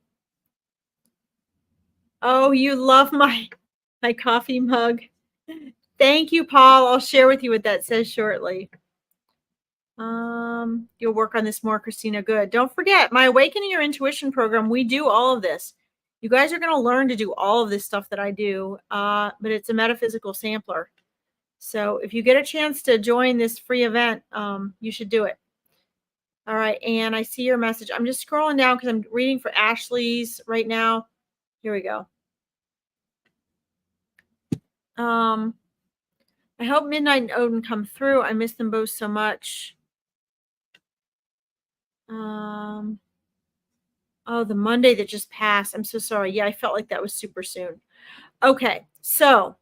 Oh, you love my coffee mug. Thank you, Paul. I'll share with you what that says shortly. You'll work on this more, Christina. Good. Don't forget my Awakening Your Intuition program. We do all of this. You guys are going to learn to do all of this stuff that I do, but it's a metaphysical sampler. So if you get a chance to join this free event, you should do it. All right, and I see your message. I'm just scrolling down because I'm reading for Ashley's right now. Here we go. I hope Midnight and Odin come through. I miss them both so much. Oh, the Monday that just passed. I'm so sorry. Yeah, I felt like that was super soon. Okay, so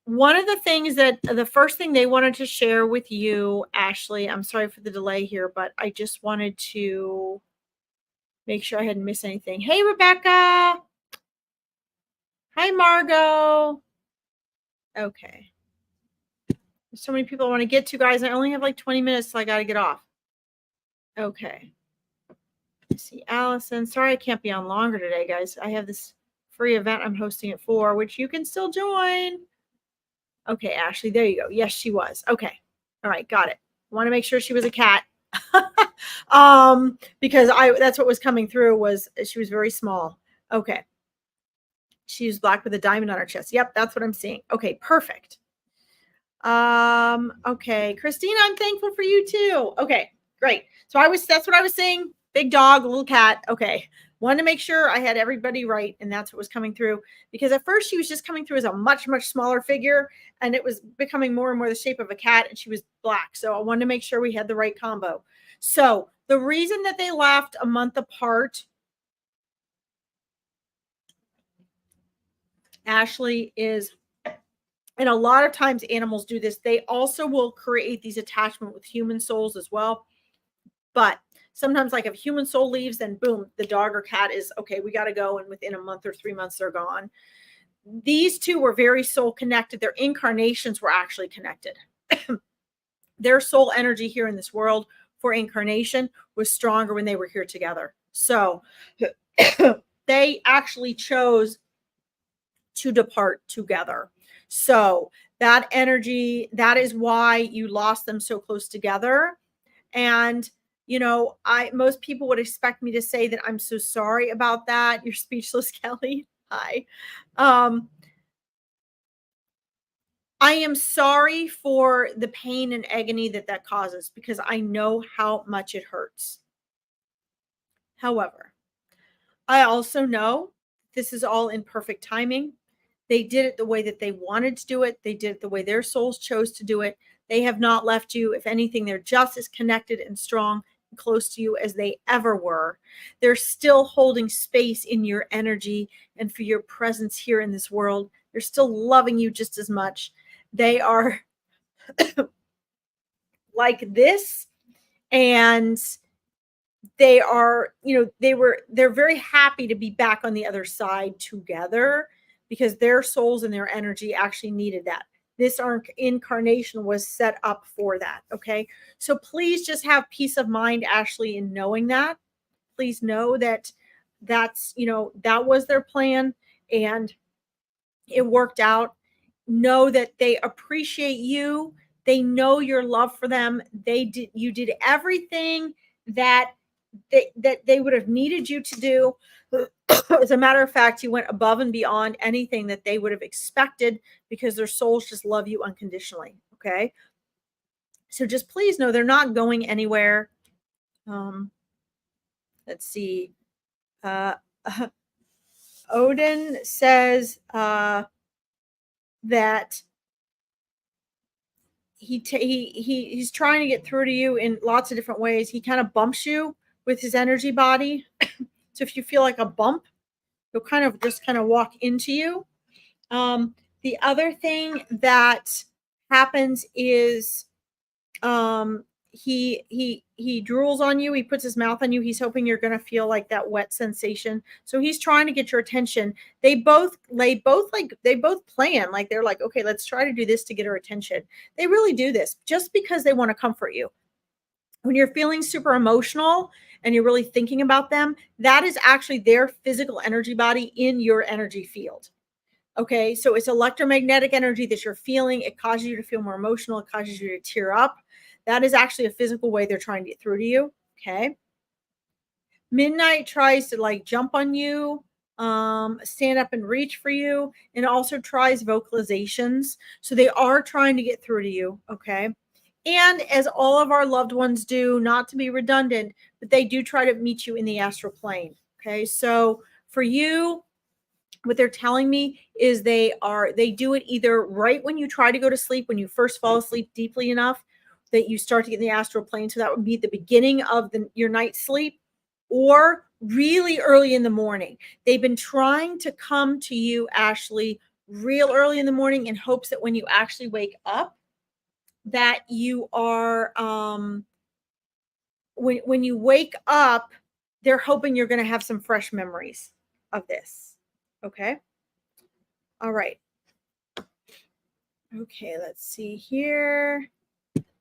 one of the things that the first thing they wanted to share with you, Ashley, I'm sorry for the delay here, but I just wanted to make sure I hadn't missed anything. Hey, Rebecca. Hi, Margot. Okay. There's so many people I want to get to, guys. I only have like 20 minutes, so I got to get off. Okay. Let's see, Allison. Sorry I can't be on longer today, guys. I have this free event I'm hosting it for, which you can still join. Okay, Ashley, there you go. Yes, she was. Okay. All right, got it. Want to make sure she was a cat. Because that's what was coming through was she was very small. Okay. She was black with a diamond on her chest. Yep, that's what I'm seeing. Okay, perfect. Okay, Christina, I'm thankful for you too. Okay, great. So that's what I was saying. Big dog, little cat. Okay. Wanted to make sure I had everybody right, and that's what was coming through. Because at first she was just coming through as a much, much smaller figure, and it was becoming more and more the shape of a cat, and she was black. So I wanted to make sure we had the right combo. So the reason that they left a month apart, Ashley, is, and a lot of times animals do this, they also will create these attachment with human souls as well. But sometimes, like if a human soul leaves, then boom, the dog or cat is okay, we got to go. And within a month or 3 months, they're gone. These two were very soul connected. Their incarnations were actually connected. Their soul energy here in this world for incarnation was stronger when they were here together. So they actually chose to depart together. So that energy, that is why you lost them so close together. And most people would expect me to say that I'm so sorry about that. You're speechless, Kelly. Hi. I am sorry for the pain and agony that causes, because I know how much it hurts. However, I also know this is all in perfect timing. They did it the way that they wanted to do it. They did it the way their souls chose to do it. They have not left you. If anything, they're just as connected and strong close to you as they ever were. They're still holding space in your energy and for your presence here in this world. They're still loving you just as much. They are like this, and they're very happy to be back on the other side together, because their souls and their energy actually needed that. This incarnation was set up for that. Okay. So please just have peace of mind, Ashley, in knowing that. Please know that that was their plan, and it worked out. Know that they appreciate you. They know your love for them. You did everything that they would have needed you to do. As a matter of fact, you went above and beyond anything that they would have expected, because their souls just love you unconditionally. Okay. So just please know they're not going anywhere. Let's see. Odin says that he's trying to get through to you in lots of different ways. He kind of bumps you with his energy body. So if you feel like a bump, he'll kind of walk into you. The other thing that happens is he drools on you. He puts his mouth on you. He's hoping you're going to feel like that wet sensation. So he's trying to get your attention. They both plan, like they're like, okay, let's try to do this to get her attention. They really do this just because they want to comfort you. When you're feeling super emotional and you're really thinking about them, that is actually their physical energy body in your energy field. Okay, so it's electromagnetic energy that you're feeling. It causes you to feel more emotional. It causes you to tear up. That is actually a physical way they're trying to get through to you. Okay. Midnight tries to like jump on you, stand up and reach for you, and also tries vocalizations. So they are trying to get through to you. Okay. And as all of our loved ones do, not to be redundant, but they do try to meet you in the astral plane. Okay. So for you, what they're telling me is they do it either right when you try to go to sleep, when you first fall asleep deeply enough that you start to get in the astral plane. So that would be the beginning of your night's sleep, or really early in the morning. They've been trying to come to you, Ashley, real early in the morning, in hopes that when you actually wake up, that you are when you wake up, they're hoping you're going to have some fresh memories of this. Okay. All right. Okay, let's see here.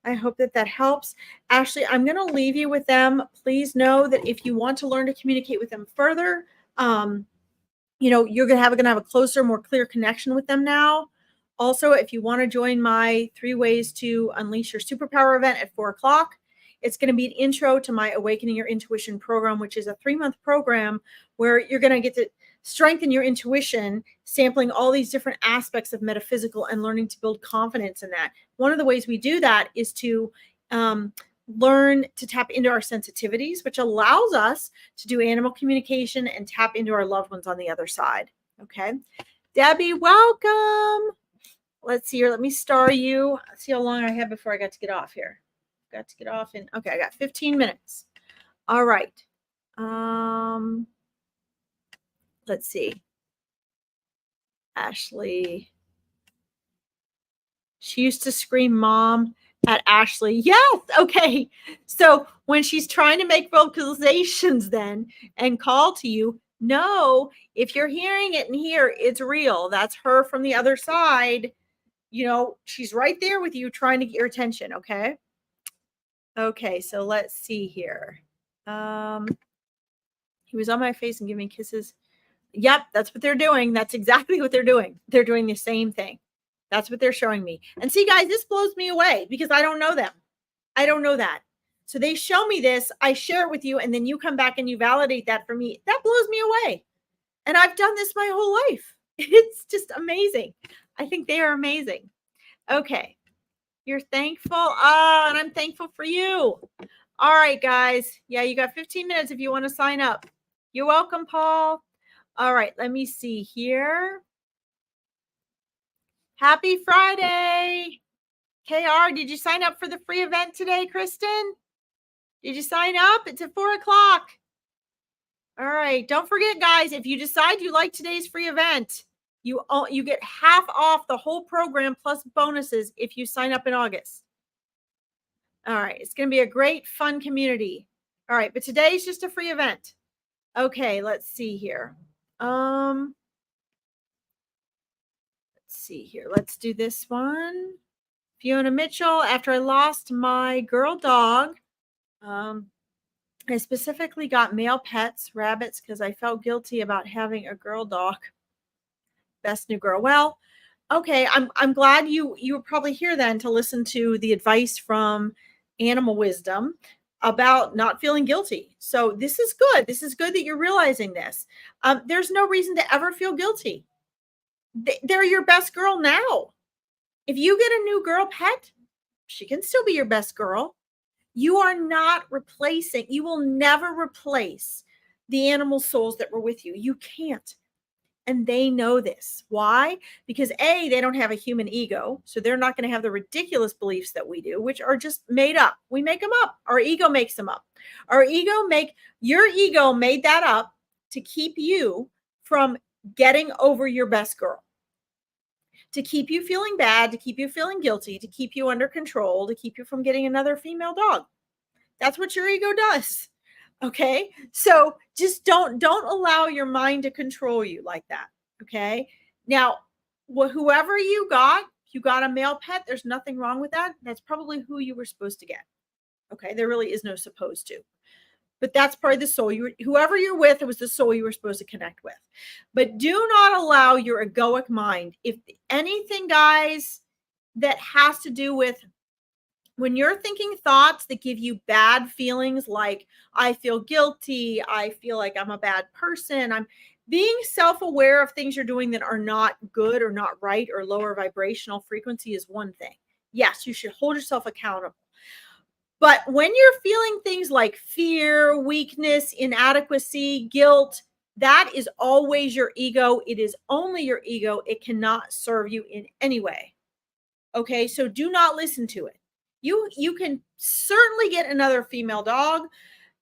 I hope that helps. Ashley, I'm going to leave you with them. Please know that if you want to learn to communicate with them further, you're going to have a closer, more clear connection with them now. Also, if you want to join my 3 ways to unleash your superpower event at 4:00, it's going to be an intro to my Awakening Your Intuition program, which is a 3-month program where you're going to get to strengthen your intuition, sampling all these different aspects of metaphysical and learning to build confidence in that. One of the ways we do that is to learn to tap into our sensitivities, which allows us to do animal communication and tap into our loved ones on the other side. Okay. Debbie, welcome. Let's see here. Let me star you. Let's see how long I have before I got to get off here. Got to get off in, okay, I got 15 minutes. All right. Let's see. Ashley. She used to scream mom at Ashley. Yes. Okay. So when she's trying to make vocalizations then and call to you, no, if you're hearing it in here, it's real. That's her from the other side. She's right there with you trying to get your attention. Okay. Okay. So let's see here. He was on my face and giving me kisses. Yep. That's what they're doing. That's exactly what they're doing. They're doing the same thing. That's what they're showing me. And see, guys, this blows me away because I don't know them. I don't know that. So they show me this, I share it with you, and then you come back and you validate that for me. That blows me away. And I've done this my whole life. It's just amazing. I think they are amazing. Okay. You're thankful. And I'm thankful for you. All right, guys. Yeah, you got 15 minutes if you want to sign up. You're welcome, Paul. All right. Let me see here. Happy Friday. KR, did you sign up for the free event today, Kristen? Did you sign up? It's at 4 o'clock. All right. Don't forget, guys, if you decide you like today's free event, you get half off the whole program plus bonuses if you sign up in August. All right. It's going to be a great, fun community. All right. But today's just a free event. Okay. Let's see here. Let's see here. Let's do this one. Fiona Mitchell, after I lost my girl dog, I specifically got male pets, rabbits, because I felt guilty about having a girl dog. Best new girl. Well, okay, I'm glad you were probably here then to listen to the advice from Animal Wisdom about not feeling guilty. So this is good. This is good that you're realizing this. There's no reason to ever feel guilty. They're your best girl now. If you get a new girl pet, she can still be your best girl. You are not replacing, you will never replace the animal souls that were with you. You can't. And they know this. Why? Because A, they don't have a human ego. So they're not going to have the ridiculous beliefs that we do, which are just made up. We make them up. Our ego makes them up. Your ego made that up to keep you from getting over your best girl, to keep you feeling bad, to keep you feeling guilty, to keep you under control, to keep you from getting another female dog. That's what your ego does. Okay. So just don't allow your mind to control you like that. Okay. Now, whoever you got a male pet, there's nothing wrong with that. That's probably who you were supposed to get. Okay. There really is no supposed to, but that's probably the soul whoever you're with, it was the soul you were supposed to connect with. But do not allow your egoic mind, if anything, guys, that has to do with when you're thinking thoughts that give you bad feelings, like I feel guilty, I feel like I'm a bad person, I'm being self-aware of things you're doing that are not good or not right or lower vibrational frequency is one thing. Yes, you should hold yourself accountable. But when you're feeling things like fear, weakness, inadequacy, guilt, that is always your ego. It is only your ego. It cannot serve you in any way. Okay, so do not listen to it. You can certainly get another female dog.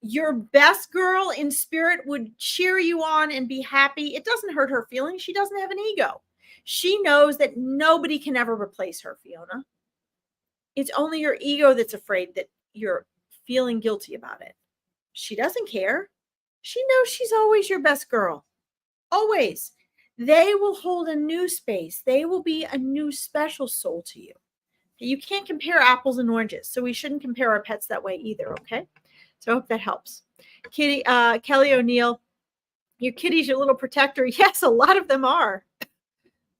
Your best girl in spirit would cheer you on and be happy. It doesn't hurt her feelings. She doesn't have an ego. She knows that nobody can ever replace her, Fiona. It's only your ego that's afraid that you're feeling guilty about it. She doesn't care. She knows she's always your best girl. Always. They will hold a new space. They will be a new special soul to you. You can't compare apples and oranges, so we shouldn't compare our pets that way either, okay? So I hope that helps. Kelly O'Neill, your kitty's your little protector. Yes, a lot of them are.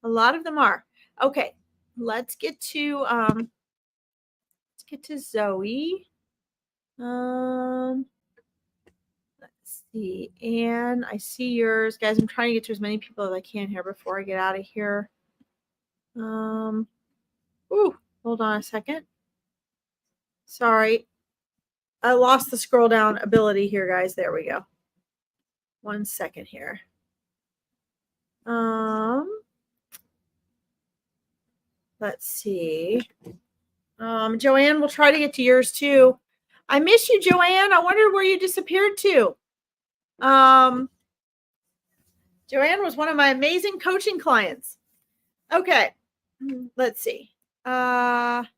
A lot of them are. Okay, let's get to Zoe. Let's see. Anne, I see yours. Guys, I'm trying to get to as many people as I can here before I get out of here. Hold on a second. Sorry. I lost the scroll down ability here, guys. There we go. 1 second here. Let's see. Joanne, we'll try to get to yours too. I miss you, Joanne. I wondered where you disappeared to. Joanne was one of my amazing coaching clients. Okay. Let's see. Let's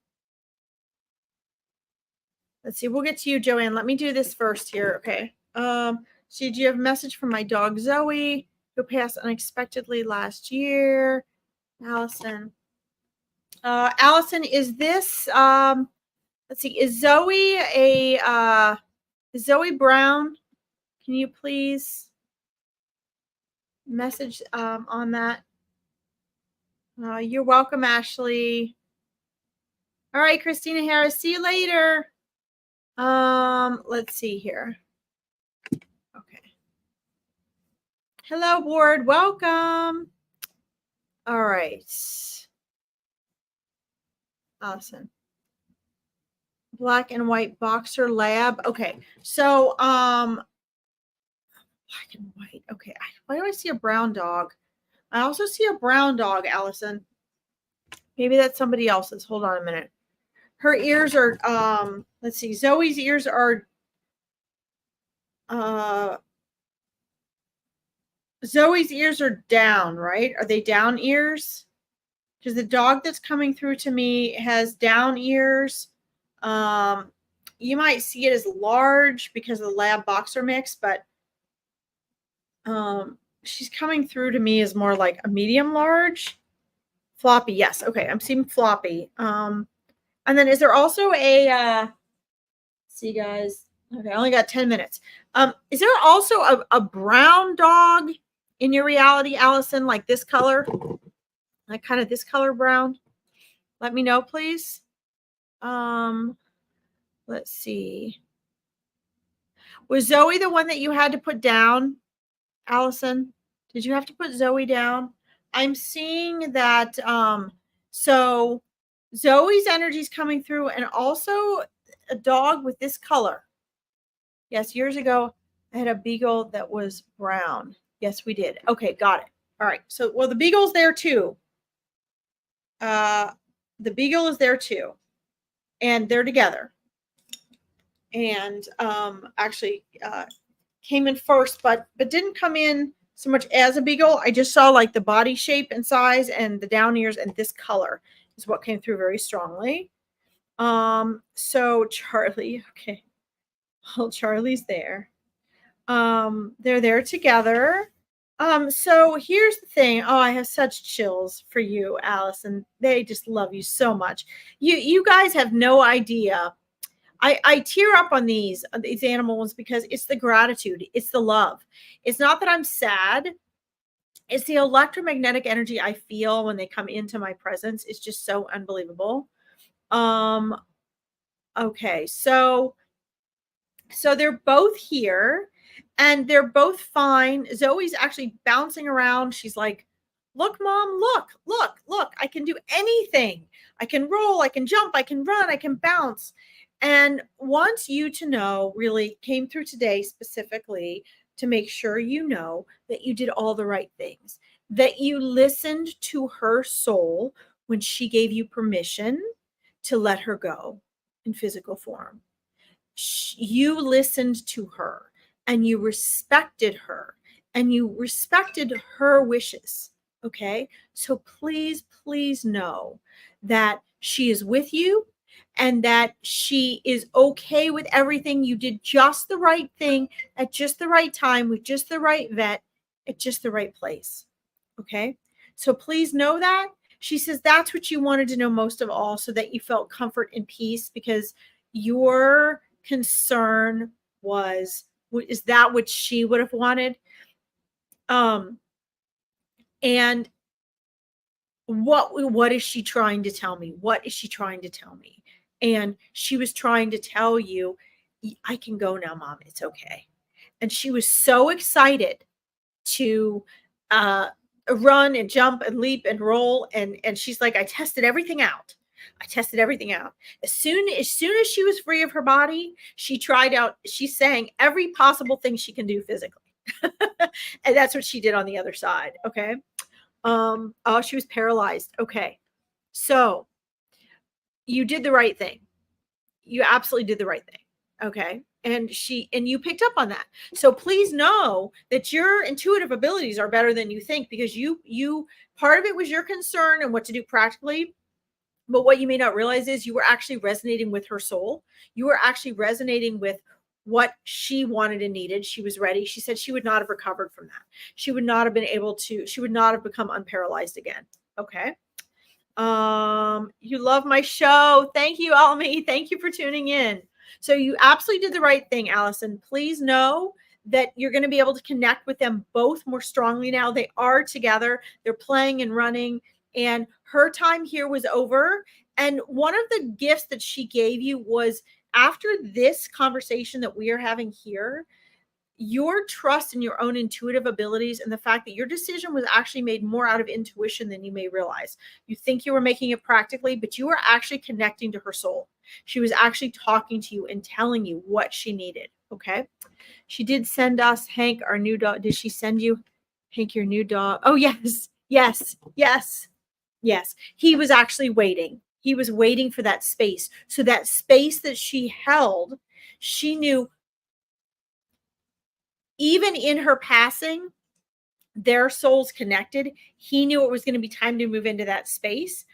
see. We'll get to you, Joanne. Let me do this first here. Okay. So do you have a message from my dog, Zoe, who passed unexpectedly last year? Allison. Allison, is this, let's see, is Zoe is Zoe Brown? Can you please message on that? You're welcome, Ashley. All right, Christina Harris, see you later. Let's see here. Okay. Hello, Ward. Welcome. All right. Awesome. Black and white boxer lab. Okay. So, black and white. Okay. Why do I see a brown dog? I also see a brown dog, Allison. Maybe that's somebody else's. Hold on a minute. Her ears are, let's see. Zoe's ears are Zoe's ears are down, right? Are they down ears? Because the dog that's coming through to me has down ears. You might see it as large because of the lab boxer mix, but she's coming through to me as more like a medium large. Floppy, yes. Okay, I'm seeing floppy. And then is there also a see guys? Okay, I only got 10 minutes. Is there also a brown dog in your reality, Allison, like this color? Like kind of this color brown? Let me know, please. Let's see. Was Zoe the one that you had to put down, Allison? Did you have to put Zoe down? I'm seeing that so Zoe's energy is coming through, and also a dog with this color. Yes, years ago I had a beagle that was brown. Yes, we did. Okay, got it. All right. So well, the beagle's there too. The beagle is there too, and they're together. And actually came in first, but didn't come in so much as a beagle. I just saw like the body shape and size and the down ears, and this color is what came through very strongly. So Charlie, okay. Well, Charlie's there. They're there together. So here's the thing. Oh, I have such chills for you, Allison. They just love you so much. You guys have no idea. I tear up on these animals because it's the gratitude. It's the love. It's not that I'm sad. It's the electromagnetic energy I feel when they come into my presence. It's just so unbelievable. Okay, so they're both here and they're both fine. Zoe's actually bouncing around. She's like, look, Mom, look, I can do anything. I can roll, I can jump, I can run, I can bounce. And wants you to know, really came through today specifically to make sure you know that you did all the right things, that you listened to her soul when she gave you permission to let her go in physical form. You listened to her and you respected her and you respected her wishes. Okay. So please know that she is with you and that she is okay with everything. You did just the right thing at just the right time with just the right vet at just the right place. Okay. So please know that. She says that's what you wanted to know most of all, so that you felt comfort and peace, because your concern was, is that what she would have wanted? And what is she trying to tell me? What is she trying to tell me? And she was trying to tell you, I can go now, Mom. It's okay. And she was so excited to run and jump and leap and roll. And she's like, I tested everything out. As soon as she was free of her body, she tried out, she's saying every possible thing she can do physically. And that's what she did on the other side. Okay. Oh, she was paralyzed. Okay. So you did the right thing. You absolutely did the right thing. Okay. And you picked up on that. So please know that your intuitive abilities are better than you think, because you part of it was your concern and what to do practically. But what you may not realize is you were actually resonating with her soul. You were actually resonating with what she wanted and needed. She was ready. She said she would not have recovered from that. She would not have been able to, she would not have become unparalyzed again. Okay. You love my show. Thank you, Almi. Thank you for tuning in. So you absolutely did the right thing, Allison. Please know that you're going to be able to connect with them both more strongly now. They are together. They're playing and running, and her time here was over. And one of the gifts that she gave you was, after this conversation that we are having here, your trust in your own intuitive abilities and the fact that your decision was actually made more out of intuition than you may realize. You think you were making it practically, but you were actually connecting to her soul. She was actually talking to you and telling you what she needed. Okay. She did send us Hank, our new dog. Did she send you Hank, your new dog? Oh, yes. He was actually waiting. He was waiting for that space. So that space that she held, she knew even in her passing, their souls connected. He knew it was going to be time to move into that space.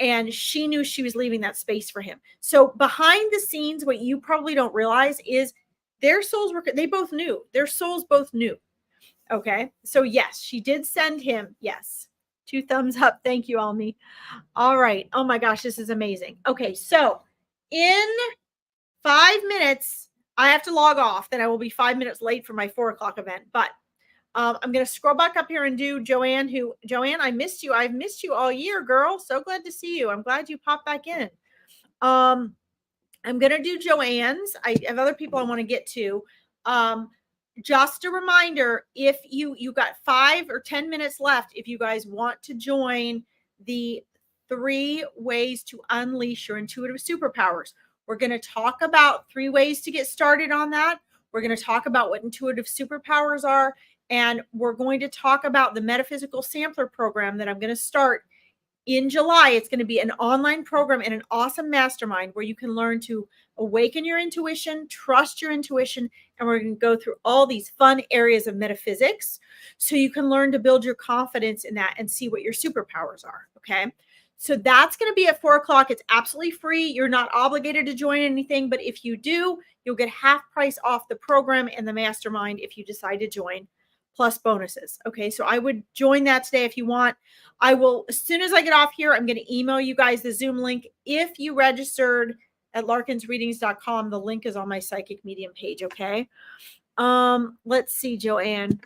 And she knew she was leaving that space for him. So behind the scenes, what you probably don't realize is their souls were, they both knew. Their souls both knew. Okay. So yes, she did send him. Yes. 2 thumbs up. Thank you, Almi. All right. Oh my gosh, this is amazing. Okay. So in 5 minutes, I have to log off. Then I will be 5 minutes late for my 4:00 event. But I'm going to scroll back up here and do Joanne, Joanne, I missed you. I've missed you all year, girl. So glad to see you. I'm glad you popped back in. I'm going to do Joanne's. I have other people I want to get to. Just a reminder, if you got 5 or 10 minutes left, if you guys want to join the 3 ways to unleash your intuitive superpowers, we're going to talk about 3 ways to get started on that. We're going to talk about what intuitive superpowers are. And we're going to talk about the metaphysical sampler program that I'm going to start in July. It's going to be an online program and an awesome mastermind where you can learn to awaken your intuition, trust your intuition, and we're going to go through all these fun areas of metaphysics so you can learn to build your confidence in that and see what your superpowers are. Okay. So that's going to be at 4:00. It's absolutely free. You're not obligated to join anything, but if you do, you'll get half price off the program and the mastermind if you decide to join, plus bonuses. Okay. So I would join that today if you want. I will, as soon as I get off here, I'm going to email you guys the Zoom link. If you registered at larkinsreadings.com, the link is on my psychic medium page. Okay. Let's see, Joanne.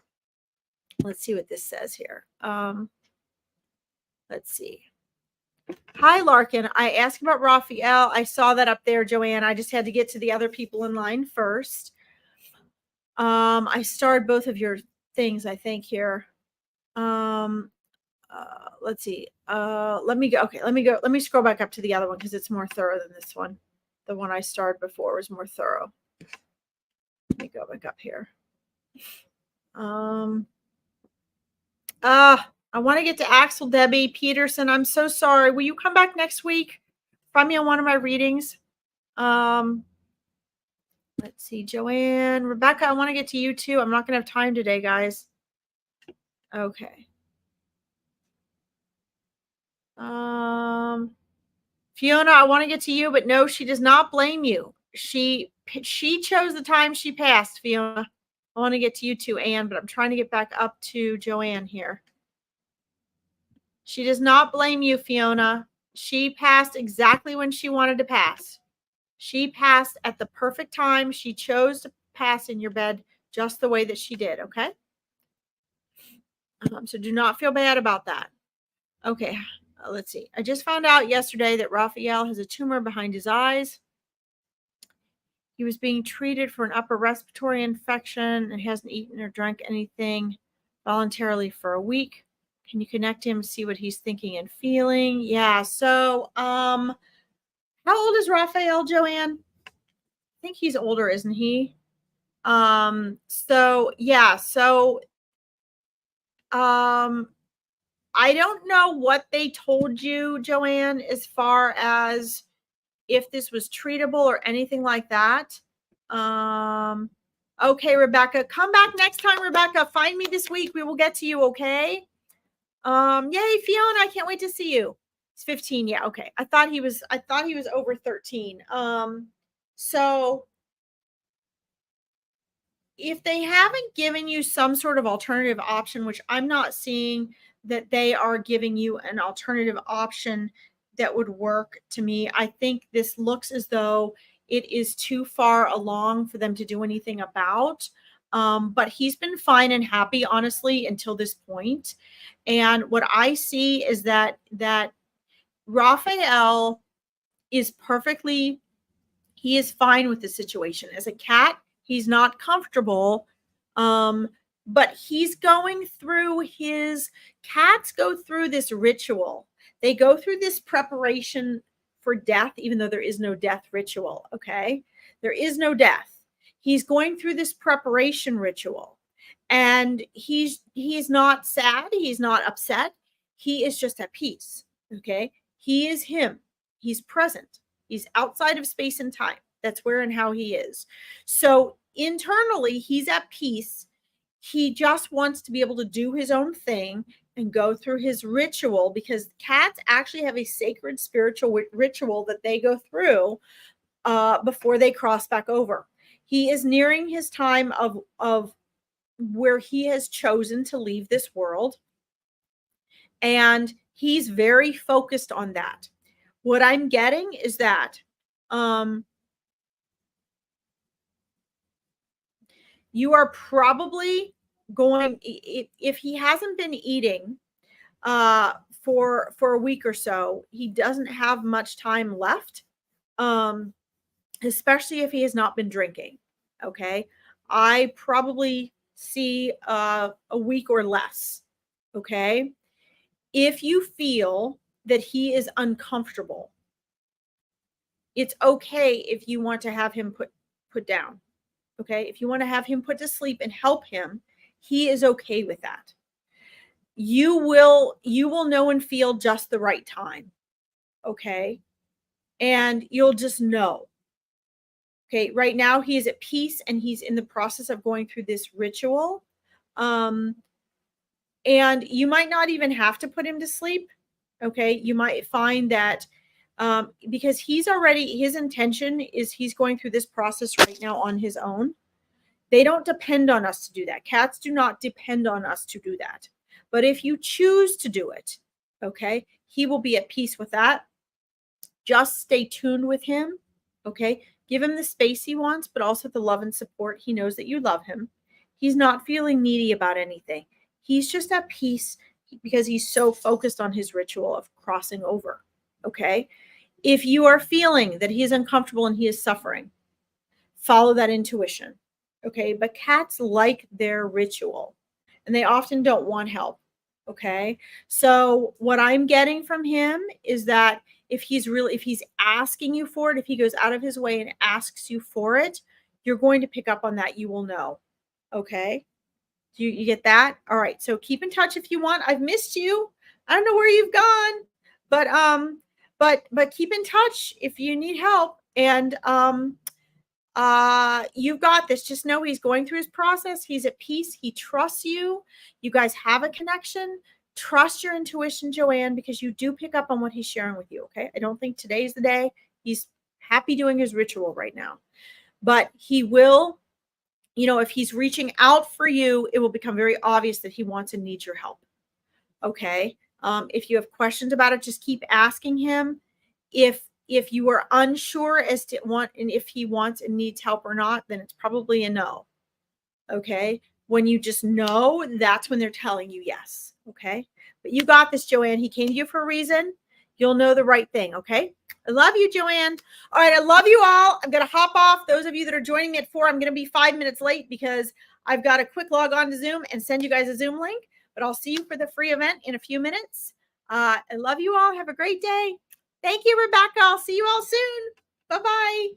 Let's see what this says here. Let's see. Hi, Larkin. I asked about Raphael. I saw that up there, Joanne. I just had to get to the other people in line first. I starred both of your things, I think, here. Let's see. Let me go. Okay, let me go. Let me scroll back up to the other one because it's more thorough than this one. The one I starred before was more thorough. Let me go back up here. I want to get to Axel Debbie Peterson. I'm so sorry. Will you come back next week? Find me on one of my readings. Let's see, Joanne, Rebecca. I want to get to you too. I'm not going to have time today, guys. Okay. Fiona, I want to get to you, but no, she does not blame you. She chose the time she passed, Fiona. I want to get to you too, Anne, but I'm trying to get back up to Joanne here. She does not blame you, Fiona. She passed exactly when she wanted to pass. She passed at the perfect time. She chose to pass in your bed just the way that she did, okay? So do not feel bad about that. Okay, let's see. I just found out yesterday that Raphael has a tumor behind his eyes. He was being treated for an upper respiratory infection and hasn't eaten or drank anything voluntarily for a week. Can you connect him to see what he's thinking and feeling? Yeah. So, how old is Raphael, Joanne? I think he's older, isn't he? So yeah. So, I don't know what they told you, Joanne, as far as if this was treatable or anything like that. Okay, Rebecca, come back next time, Rebecca. Find me this week. We will get to you, okay? Yay, Fiona, I can't wait to see you. It's 15. Yeah, okay. I thought he was over 13. So if they haven't given you some sort of alternative option, which I'm not seeing that they are giving you an alternative option that would work to me, I think this looks as though it is too far along for them to do anything about. But he's been fine and happy, honestly, until this point. And what I see is that Raphael is he is fine with the situation. As a cat, he's not comfortable. But he's going through cats go through this ritual. They go through this preparation for death, even though there is no death ritual. Okay. There is no death. He's going through this preparation ritual, and he's not sad. He's not upset. He is just at peace. Okay. He is him. He's present. He's outside of space and time. That's where and how he is. So internally, he's at peace He just wants to be able to do his own thing and go through his ritual, because cats actually have a sacred spiritual ritual that they go through before they cross back over. He is nearing his time of where he has chosen to leave this world, and he's very focused on that. What I'm getting is that you are probably going, if he hasn't been eating for a week or so, he doesn't have much time left, especially if he has not been drinking. Okay, I probably see a week or less. Okay, if you feel that he is uncomfortable, it's okay if you want to have him put down. Okay, if you want to have him put to sleep and help him, he is okay with that. You will know and feel just the right time. Okay, and you'll just know. Okay, right now he is at peace and he's in the process of going through this ritual. And you might not even have to put him to sleep. Okay, you might find that because he's already, his intention is he's going through this process right now on his own. They don't depend on us to do that. Cats do not depend on us to do that. But if you choose to do it, okay, he will be at peace with that. Just stay tuned with him. Okay, give him the space he wants, but also the love and support. He knows that you love him. He's not feeling needy about anything. He's just at peace because he's so focused on his ritual of crossing over. Okay, if you are feeling that he is uncomfortable and he is suffering, follow that intuition. Okay, but cats like their ritual and they often don't want help. Okay, so what I'm getting from him is that if he's asking you for it, if he goes out of his way and asks you for it, you're going to pick up on that. You will know. Okay, you get that? All right, so keep in touch if you want. I've missed you. I don't know where you've gone, but keep in touch if you need help. And you've got this. Just know he's going through his process. He's at peace. He trusts you. You guys have a connection. Trust your intuition, Joanne, because you do pick up on what he's sharing with you. Okay, I don't think today's the day. He's happy doing his ritual right now, but he will, if he's reaching out for you, it will become very obvious that he wants and needs your help. Okay, if you have questions about it, just keep asking him. If you are unsure as to if he wants and needs help or not, then it's probably a no. Okay, when you just know, that's when they're telling you yes. Okay, but you got this, Joanne. He came to you for a reason. You'll know the right thing. Okay, I love you, Joanne. All right, I love you all. I'm gonna hop off. Those of you that are joining me at 4, I'm gonna be 5 minutes late because I've got a quick log on to Zoom and send you guys a Zoom link. But I'll see you for the free event in a few minutes. I love you all. Have a great day. Thank you, Rebecca. I'll see you all soon. Bye-bye.